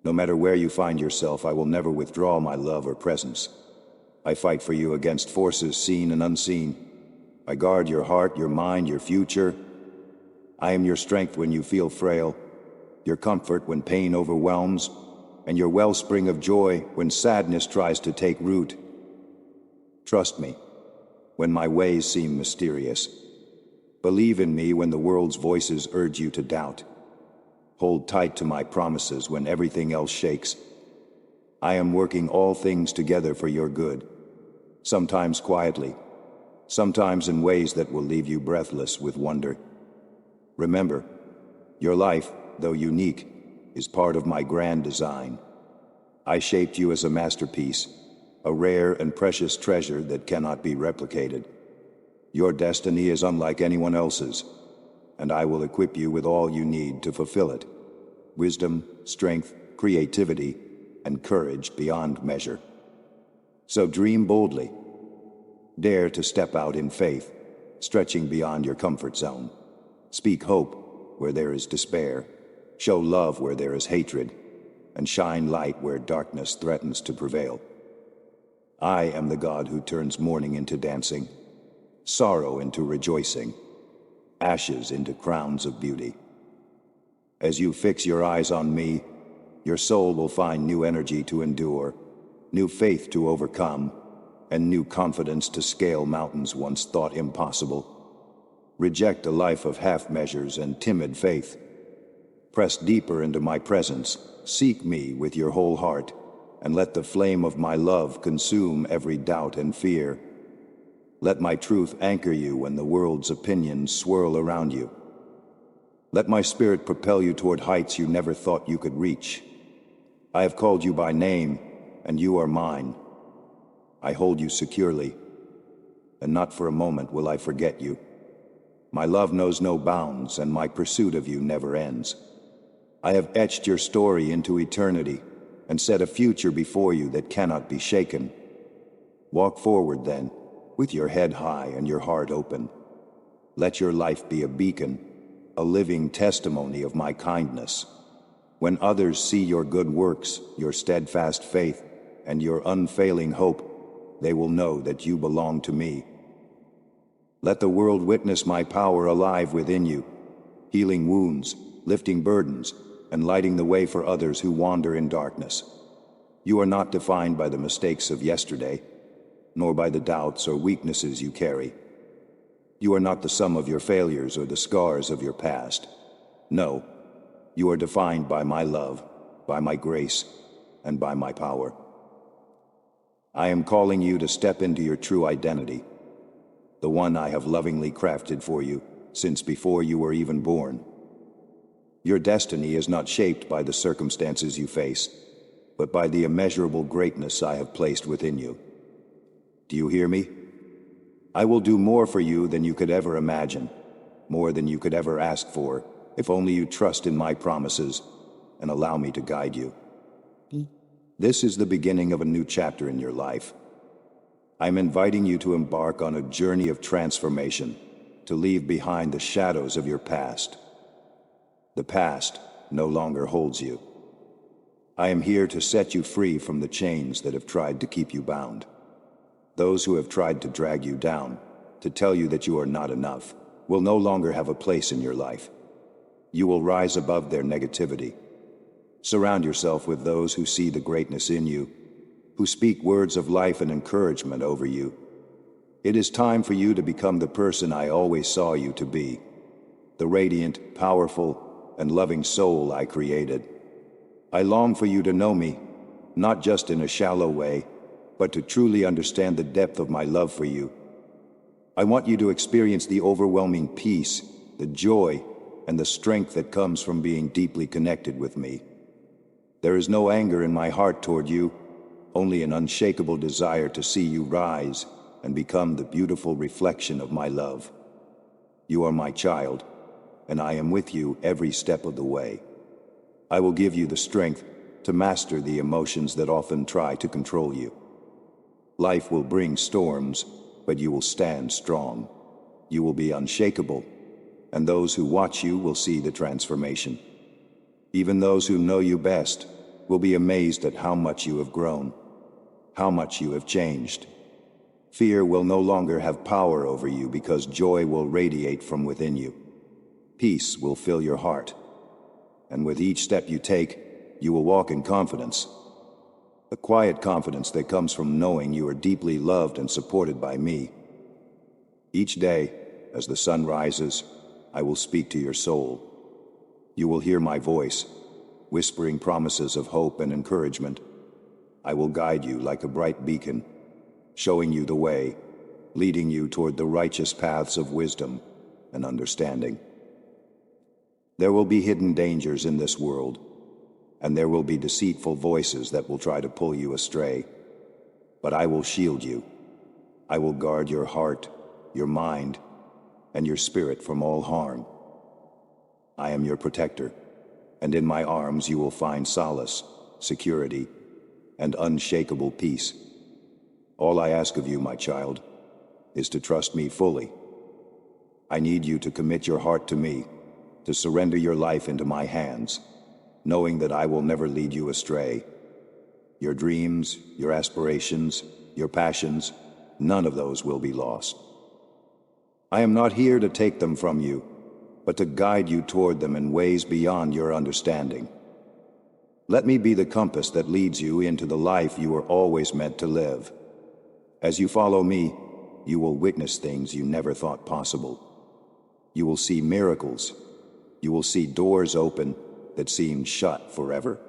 No matter where you find yourself, I will never withdraw my love or presence. I fight for you against forces seen and unseen. I guard your heart, your mind, your future. I am your strength when you feel frail, your comfort when pain overwhelms, and your wellspring of joy when sadness tries to take root. Trust me when my ways seem mysterious. Believe in me when the world's voices urge you to doubt. Hold tight to my promises when everything else shakes. I am working all things together for your good, sometimes quietly, sometimes in ways that will leave you breathless with wonder. Remember, your life, though unique, is part of my grand design. I shaped you as a masterpiece, a rare and precious treasure that cannot be replicated. Your destiny is unlike anyone else's, and I will equip you with all you need to fulfill it. Wisdom, strength, creativity, and courage beyond measure. So dream boldly. Dare to step out in faith, stretching beyond your comfort zone. Speak hope where there is despair. Show love where there is hatred, and shine light where darkness threatens to prevail. I am the God who turns mourning into dancing, sorrow into rejoicing, ashes into crowns of beauty. As you fix your eyes on me, your soul will find new energy to endure, new faith to overcome, and new confidence to scale mountains once thought impossible. Reject a life of half measures and timid faith. Press deeper into my presence, seek me with your whole heart, and let the flame of my love consume every doubt and fear. Let my truth anchor you when the world's opinions swirl around you. Let my spirit propel you toward heights you never thought you could reach. I have called you by name, and you are mine. I hold you securely, and not for a moment will I forget you. My love knows no bounds, and my pursuit of you never ends. I have etched your story into eternity, and set a future before you that cannot be shaken. Walk forward, then, with your head high and your heart open. Let your life be a beacon, a living testimony of my kindness. When others see your good works, your steadfast faith, and your unfailing hope, they will know that you belong to me. Let the world witness my power alive within you, healing wounds, lifting burdens, and lighting the way for others who wander in darkness. You are not defined by the mistakes of yesterday, nor by the doubts or weaknesses you carry. You are not the sum of your failures or the scars of your past. No, you are defined by my love, by my grace, and by my power. I am calling you to step into your true identity, the one I have lovingly crafted for you since before you were even born. Your destiny is not shaped by the circumstances you face, but by the immeasurable greatness I have placed within you. Do you hear me? I will do more for you than you could ever imagine, more than you could ever ask for, if only you trust in my promises and allow me to guide you. This is the beginning of a new chapter in your life. I'm inviting you to embark on a journey of transformation, to leave behind the shadows of your past. The past no longer holds you. I am here to set you free from the chains that have tried to keep you bound. Those who have tried to drag you down, to tell you that you are not enough, will no longer have a place in your life. You will rise above their negativity. Surround yourself with those who see the greatness in you, who speak words of life and encouragement over you. It is time for you to become the person I always saw you to be, the radiant, powerful, and loving soul I created. I long for you to know me, not just in a shallow way, but to truly understand the depth of my love for you. I want you to experience the overwhelming peace, the joy, and the strength that comes from being deeply connected with me. There is no anger in my heart toward you, only an unshakable desire to see you rise and become the beautiful reflection of my love. You are my child, and I am with you every step of the way. I will give you the strength to master the emotions that often try to control you. Life will bring storms, but you will stand strong. You will be unshakable, and those who watch you will see the transformation. Even those who know you best will be amazed at how much you have grown, how much you have changed. Fear will no longer have power over you because joy will radiate from within you. Peace will fill your heart, and with each step you take, you will walk in confidence. A quiet confidence that comes from knowing you are deeply loved and supported by me. Each day, as the sun rises, I will speak to your soul. You will hear my voice, whispering promises of hope and encouragement. I will guide you like a bright beacon, showing you the way, leading you toward the righteous paths of wisdom and understanding. There will be hidden dangers in this world, and there will be deceitful voices that will try to pull you astray. But I will shield you. I will guard your heart, your mind, and your spirit from all harm. I am your protector, and in my arms you will find solace, security, and unshakable peace. All I ask of you, my child, is to trust me fully. I need you to commit your heart to me, to surrender your life into my hands, knowing that I will never lead you astray. Your dreams, your aspirations, your passions, none of those will be lost. I am not here to take them from you, but to guide you toward them in ways beyond your understanding. Let me be the compass that leads you into the life you were always meant to live. As you follow me, you will witness things you never thought possible. You will see miracles. You will see doors open that seemed shut forever.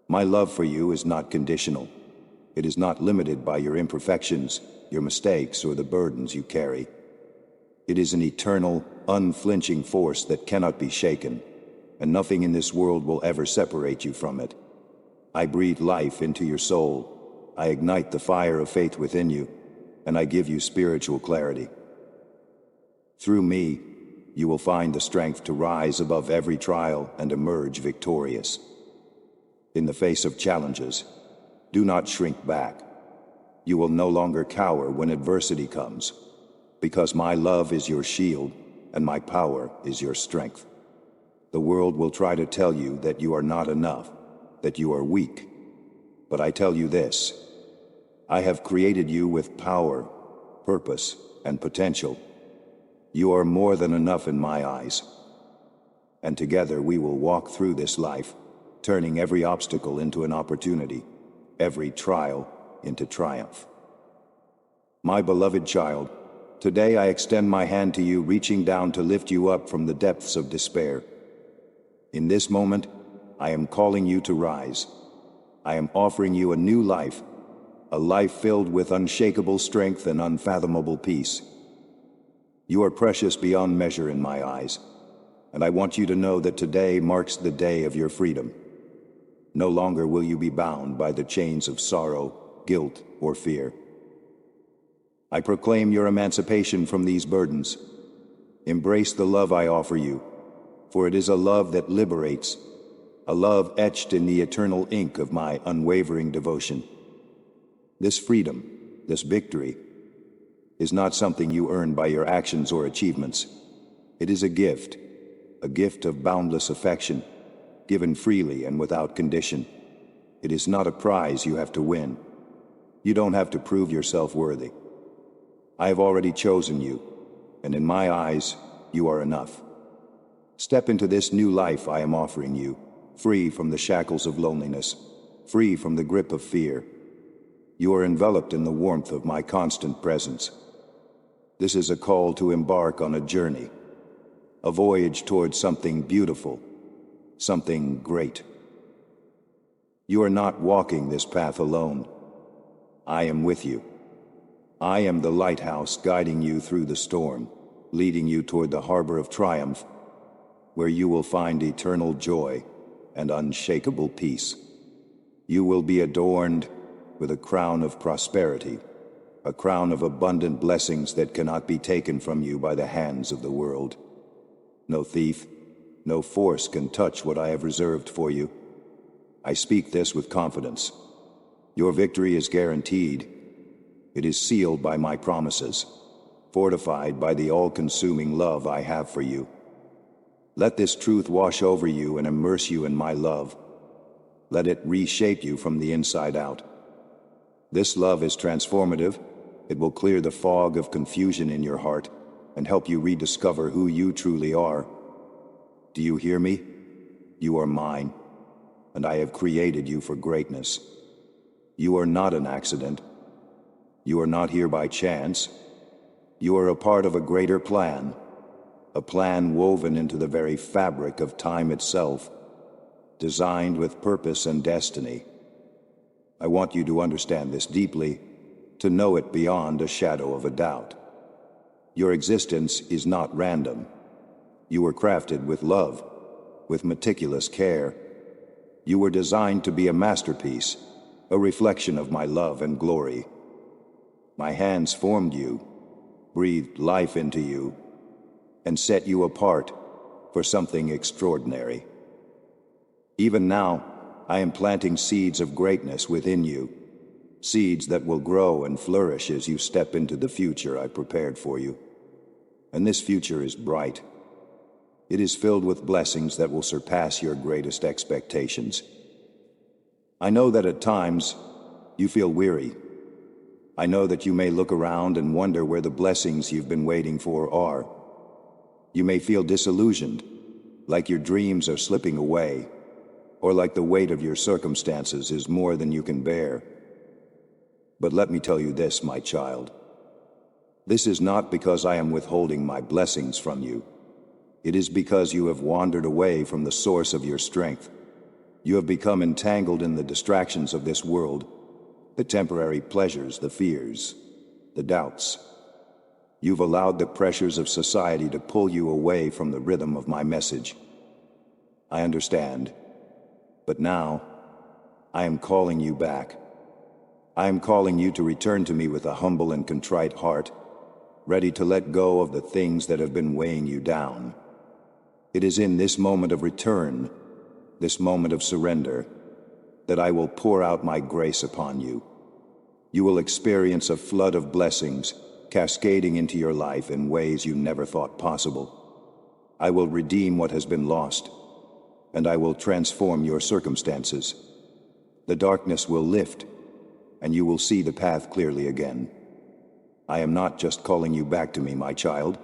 My love for you is not conditional. It is not limited by your imperfections, your mistakes, or the burdens you carry. It is an eternal, unflinching force that cannot be shaken, and nothing in this world will ever separate you from it. I breathe life into your soul. I ignite the fire of faith within you, and I give you spiritual clarity. Through me, you will find the strength to rise above every trial and emerge victorious. In the face of challenges, do not shrink back. You will no longer cower when adversity comes, because my love is your shield and my power is your strength. The world will try to tell you that you are not enough, that you are weak. But I tell you this: I have created you with power, purpose, and potential. You are more than enough in my eyes. And together we will walk through this life, turning every obstacle into an opportunity, every trial into triumph. My beloved child, today I extend my hand to you, reaching down to lift you up from the depths of despair. In this moment, I am calling you to rise. I am offering you a new life, a life filled with unshakable strength and unfathomable peace. You are precious beyond measure in my eyes, and I want you to know that today marks the day of your freedom. No longer will you be bound by the chains of sorrow, guilt, or fear. I proclaim your emancipation from these burdens. Embrace the love I offer you, for it is a love that liberates, a love etched in the eternal ink of my unwavering devotion. This freedom, this victory, is not something you earn by your actions or achievements. It is a gift of boundless affection, given freely and without condition. It is not a prize you have to win. You don't have to prove yourself worthy. I have already chosen you, and in my eyes, you are enough. Step into this new life I am offering you, free from the shackles of loneliness, free from the grip of fear. You are enveloped in the warmth of my constant presence. This is a call to embark on a journey, a voyage towards something beautiful, something great. You are not walking this path alone. I am with you. I am the lighthouse guiding you through the storm, leading you toward the harbor of triumph, where you will find eternal joy and unshakable peace. You will be adorned with a crown of prosperity, a crown of abundant blessings that cannot be taken from you by the hands of the world. No thief, no force can touch what I have reserved for you. I speak this with confidence. Your victory is guaranteed. It is sealed by my promises, fortified by the all-consuming love I have for you. Let this truth wash over you and immerse you in my love. Let it reshape you from the inside out. This love is transformative. It will clear the fog of confusion in your heart and help you rediscover who you truly are. Do you hear me? You are mine, and I have created you for greatness. You are not an accident. You are not here by chance. You are a part of a greater plan, a plan woven into the very fabric of time itself, designed with purpose and destiny. I want you to understand this deeply, to know it beyond a shadow of a doubt. Your existence is not random. You were crafted with love, with meticulous care. You were designed to be a masterpiece, a reflection of my love and glory. My hands formed you, breathed life into you, and set you apart for something extraordinary. Even now, I am planting seeds of greatness within you, seeds that will grow and flourish as you step into the future I prepared for you. And this future is bright. It is filled with blessings that will surpass your greatest expectations. I know that at times you feel weary. I know that you may look around and wonder where the blessings you've been waiting for are. You may feel disillusioned, like your dreams are slipping away, or like the weight of your circumstances is more than you can bear. But let me tell you this, my child. This is not because I am withholding my blessings from you. It is because you have wandered away from the source of your strength. You have become entangled in the distractions of this world, the temporary pleasures, the fears, the doubts. You've allowed the pressures of society to pull you away from the rhythm of my message. I understand, but now I am calling you back. I am calling you to return to me with a humble and contrite heart, ready to let go of the things that have been weighing you down. It is in this moment of return, this moment of surrender, that I will pour out my grace upon you. You will experience a flood of blessings cascading into your life in ways you never thought possible. I will redeem what has been lost, and I will transform your circumstances. The darkness will lift, and you will see the path clearly again. I am not just calling you back to me, my child.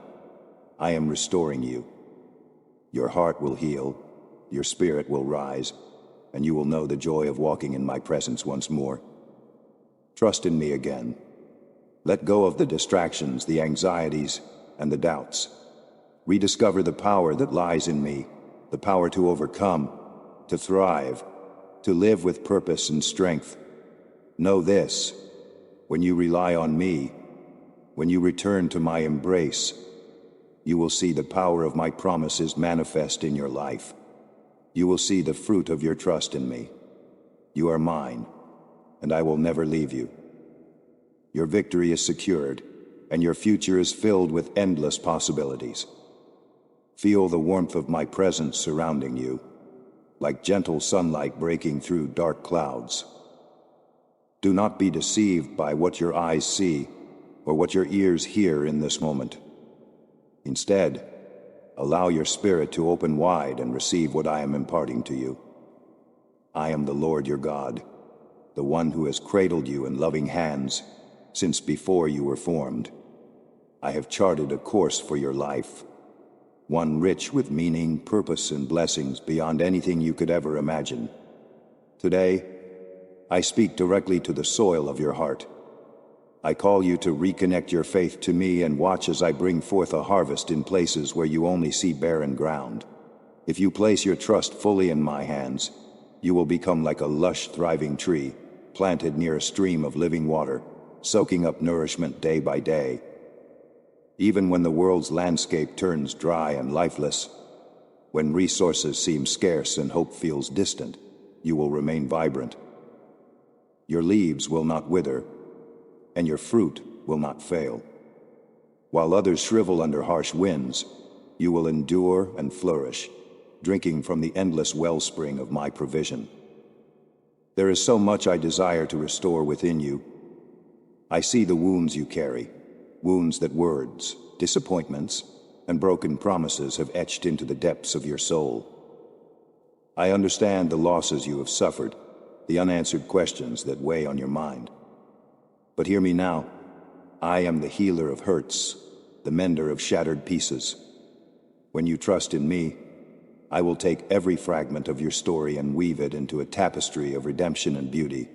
I am restoring you. Your heart will heal, your spirit will rise, and you will know the joy of walking in my presence once more. Trust in me again. Let go of the distractions, the anxieties, and the doubts. Rediscover the power that lies in me, the power to overcome, to thrive, to live with purpose and strength. Know this: when you rely on me, when you return to my embrace, you will see the power of my promises manifest in your life. You will see the fruit of your trust in me. You are mine, and I will never leave you. Your victory is secured, and your future is filled with endless possibilities. Feel the warmth of my presence surrounding you. like gentle sunlight breaking through dark clouds. Do not be deceived by what your eyes see or what your ears hear in this moment. Instead, allow your spirit to open wide and receive what I am imparting to you. I am the Lord your God, the one who has cradled you in loving hands since before you were formed. I have charted a course for your life, one rich with meaning, purpose, and blessings beyond anything you could ever imagine. Today, I speak directly to the soil of your heart. I call you to reconnect your faith to me and watch as I bring forth a harvest in places where you only see barren ground. If you place your trust fully in my hands, you will become like a lush, thriving tree, planted near a stream of living water, soaking up nourishment day by day. Even when the world's landscape turns dry and lifeless, when resources seem scarce and hope feels distant, you will remain vibrant. Your leaves will not wither, and your fruit will not fail. While others shrivel under harsh winds, you will endure and flourish, drinking from the endless wellspring of my provision. There is so much I desire to restore within you. I see the wounds you carry, wounds that words, disappointments, and broken promises have etched into the depths of your soul. I understand the losses you have suffered, the unanswered questions that weigh on your mind. But hear me now. I am the healer of hurts, the mender of shattered pieces. When you trust in me, I will take every fragment of your story and weave it into a tapestry of redemption and beauty.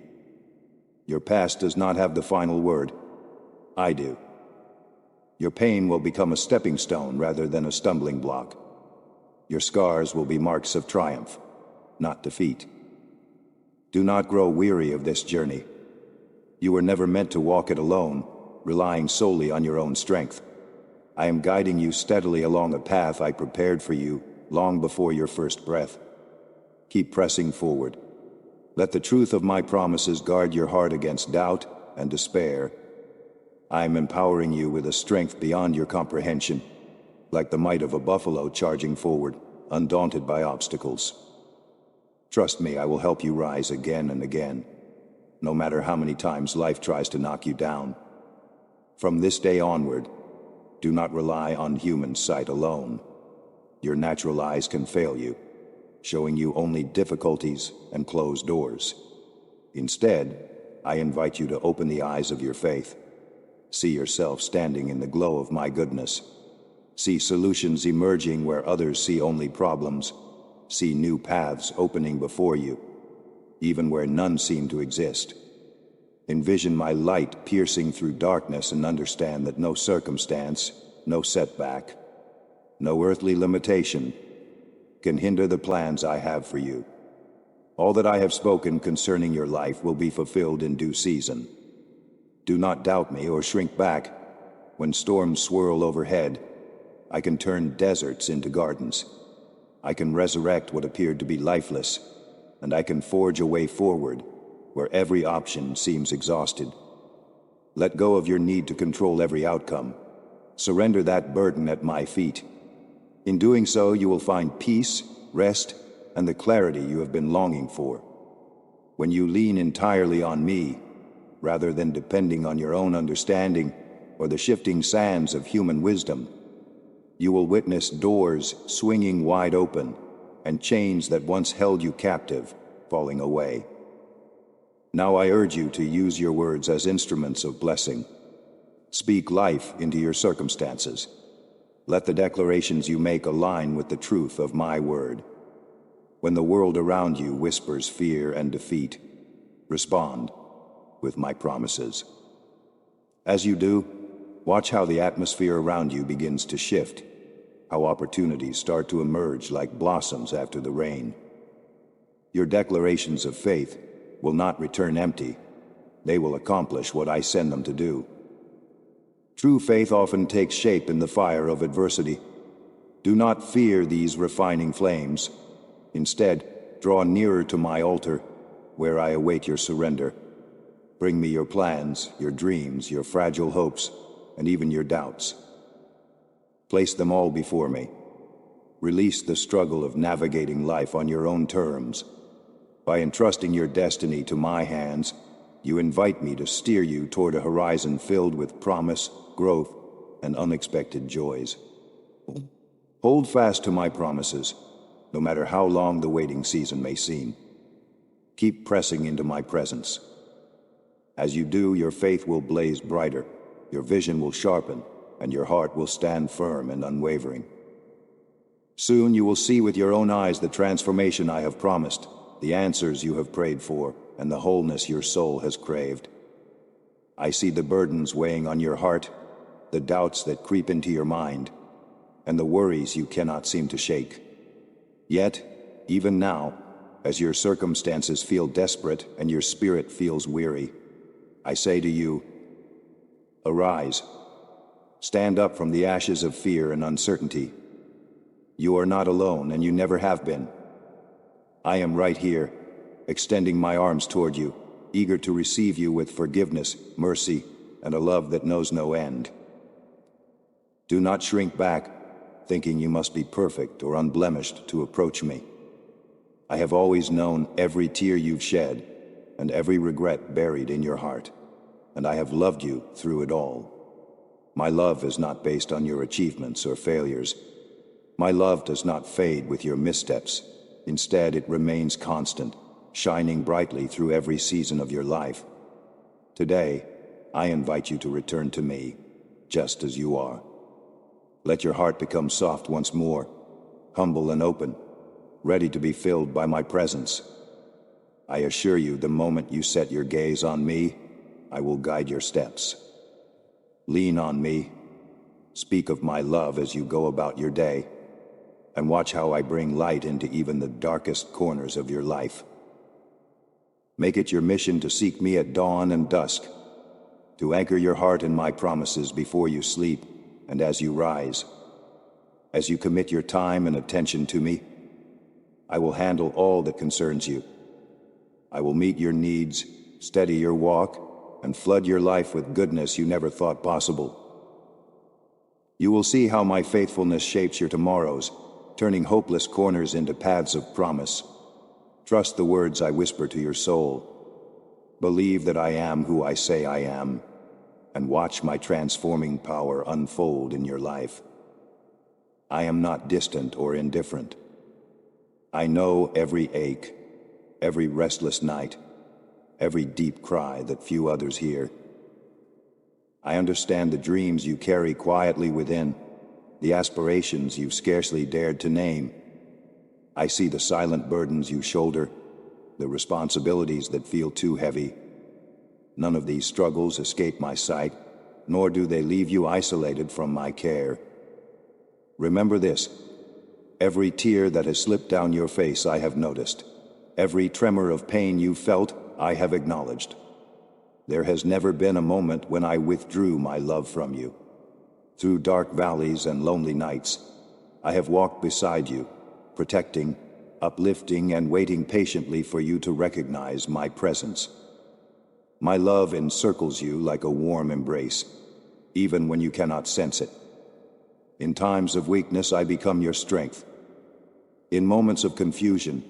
Your past does not have the final word. I do. Your pain will become a stepping stone rather than a stumbling block. Your scars will be marks of triumph, not defeat. Do not grow weary of this journey. You were never meant to walk it alone, relying solely on your own strength. I am guiding you steadily along a path I prepared for you long before your first breath. Keep pressing forward. Let the truth of my promises guard your heart against doubt and despair. I am empowering you with a strength beyond your comprehension, like the might of a buffalo charging forward, undaunted by obstacles. Trust me, I will help you rise again and again, no matter how many times life tries to knock you down. From this day onward, do not rely on human sight alone. Your natural eyes can fail you, showing you only difficulties and closed doors. Instead, I invite you to open the eyes of your faith. See yourself standing in the glow of my goodness. See solutions emerging where others see only problems. See new paths opening before you, even where none seem to exist. Envision my light piercing through darkness and understand that no circumstance, no setback, no earthly limitation can hinder the plans I have for you. All that I have spoken concerning your life will be fulfilled in due season. Do not doubt me or shrink back. When storms swirl overhead, I can turn deserts into gardens. I can resurrect what appeared to be lifeless, and I can forge a way forward where every option seems exhausted. Let go of your need to control every outcome. Surrender that burden at my feet. In doing so, you will find peace, rest, and the clarity you have been longing for. When you lean entirely on me, rather than depending on your own understanding or the shifting sands of human wisdom, you will witness doors swinging wide open and chains that once held you captive falling away. Now I urge you to use your words as instruments of blessing. Speak life into your circumstances. Let the declarations you make align with the truth of my word. When the world around you whispers fear and defeat, respond with my promises. As you do, watch how the atmosphere around you begins to shift, how opportunities start to emerge like blossoms after the rain. Your declarations of faith will not return empty. They will accomplish what I send them to do. True faith often takes shape in the fire of adversity. Do not fear these refining flames. Instead, draw nearer to my altar, where I await your surrender. Bring me your plans, your dreams, your fragile hopes, and even your doubts. Place them all before me. Release the struggle of navigating life on your own terms. By entrusting your destiny to my hands, you invite me to steer you toward a horizon filled with promise, growth, and unexpected joys. Hold fast to my promises, no matter how long the waiting season may seem. Keep pressing into my presence. As you do, your faith will blaze brighter, your vision will sharpen, and your heart will stand firm and unwavering. Soon you will see with your own eyes the transformation I have promised, the answers you have prayed for, and the wholeness your soul has craved. I see the burdens weighing on your heart, the doubts that creep into your mind, and the worries you cannot seem to shake. Yet, even now, as your circumstances feel desperate and your spirit feels weary, I say to you, arise. Stand up from the ashes of fear and uncertainty. You are not alone, and you never have been. I am right here, extending my arms toward you, eager to receive you with forgiveness, mercy, and a love that knows no end. Do not shrink back, thinking you must be perfect or unblemished to approach me. I have always known every tear you've shed and every regret buried in your heart, and I have loved you through it all. My love is not based on your achievements or failures. My love does not fade with your missteps. Instead, it remains constant, shining brightly through every season of your life. Today, I invite you to return to me, just as you are. Let your heart become soft once more, humble and open, ready to be filled by my presence. I assure you, the moment you set your gaze on me, I will guide your steps. Lean on me, speak of my love as you go about your day, and watch how I bring light into even the darkest corners of your life. Make it your mission to seek me at dawn and dusk, to anchor your heart in my promises before you sleep and as you rise. As you commit your time and attention to me, I will handle all that concerns you. I will meet your needs, steady your walk, and flood your life with goodness you never thought possible. You will see how my faithfulness shapes your tomorrows, turning hopeless corners into paths of promise. Trust the words I whisper to your soul. Believe that I am who I say I am, and watch my transforming power unfold in your life. I am not distant or indifferent. I know every ache, every restless night, every deep cry that few others hear. I understand the dreams you carry quietly within, the aspirations you've scarcely dared to name. I see the silent burdens you shoulder, the responsibilities that feel too heavy. None of these struggles escape my sight, nor do they leave you isolated from my care. Remember this: every tear that has slipped down your face I have noticed. Every tremor of pain you felt I have acknowledged. There has never been a moment when I withdrew my love from you. Through dark valleys and lonely nights, I have walked beside you, protecting, uplifting, and waiting patiently for you to recognize my presence. My love encircles you like a warm embrace, even when you cannot sense it. In times of weakness, I become your strength. In moments of confusion,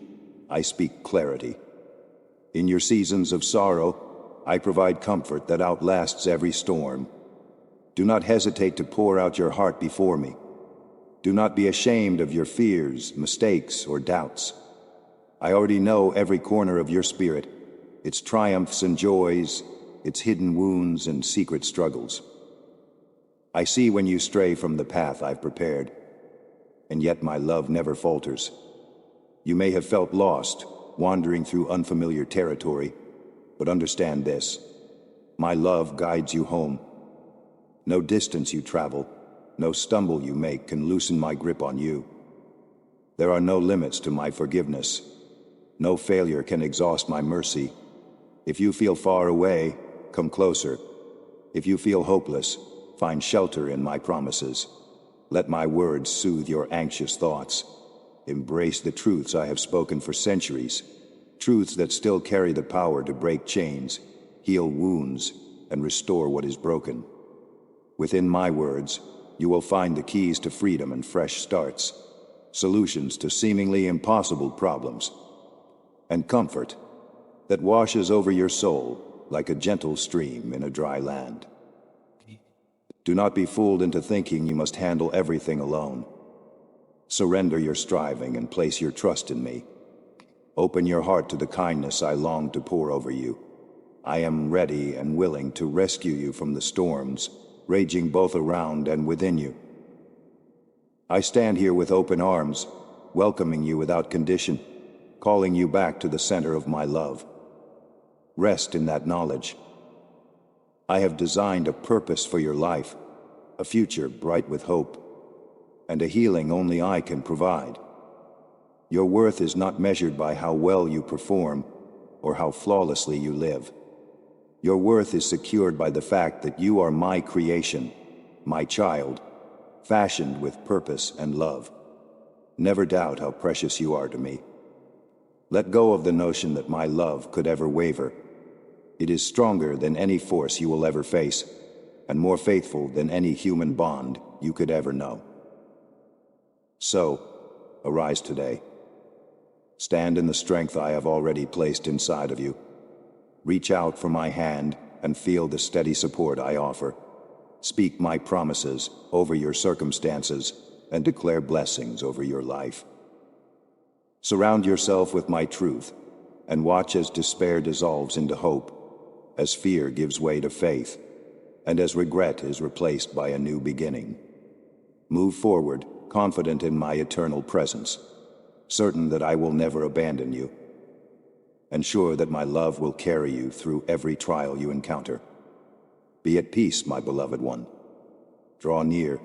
I speak clarity. In your seasons of sorrow, I provide comfort that outlasts every storm. Do not hesitate to pour out your heart before me. Do not be ashamed of your fears, mistakes, or doubts. I already know every corner of your spirit, its triumphs and joys, its hidden wounds and secret struggles. I see when you stray from the path I've prepared, and yet my love never falters. You may have felt lost, wandering through unfamiliar territory, but understand this: my love guides you home. No distance you travel, no stumble you make can loosen my grip on you. There are no limits to my forgiveness. No failure can exhaust my mercy. If you feel far away, come closer. If you feel hopeless, find shelter in my promises. Let my words soothe your anxious thoughts. Embrace the truths I have spoken for centuries, truths that still carry the power to break chains, heal wounds, and restore what is broken. Within my words, you will find the keys to freedom and fresh starts. solutions to seemingly impossible problems, and comfort that washes over your soul like a gentle stream in a dry land. Do not be fooled into thinking you must handle everything alone. Surrender your striving and place your trust in me. Open your heart to the kindness I long to pour over you. I am ready and willing to rescue you from the storms, raging both around and within you. I stand here with open arms, welcoming you without condition, calling you back to the center of my love. Rest in that knowledge. I have designed a purpose for your life, a future bright with hope, and a healing only I can provide. Your worth is not measured by how well you perform or how flawlessly you live. Your worth is secured by the fact that you are my creation, my child, fashioned with purpose and love. Never doubt how precious you are to me. Let go of the notion that my love could ever waver. It is stronger than any force you will ever face, and more faithful than any human bond you could ever know. So, arise today. Stand in the strength I have already placed inside of you. Reach out for my hand and feel the steady support I offer. Speak my promises over your circumstances and declare blessings over your life. Surround yourself with my truth and watch as despair dissolves into hope, as fear gives way to faith, and as regret is replaced by a new beginning. Move forward, confident in my eternal presence, certain that I will never abandon you, and sure that my love will carry you through every trial you encounter. Be at peace, my beloved one. Draw near,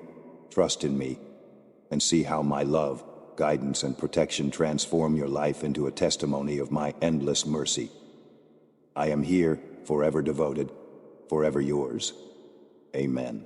trust in me, and see how my love, guidance, and protection transform your life into a testimony of my endless mercy. I am here, forever devoted, forever yours. Amen.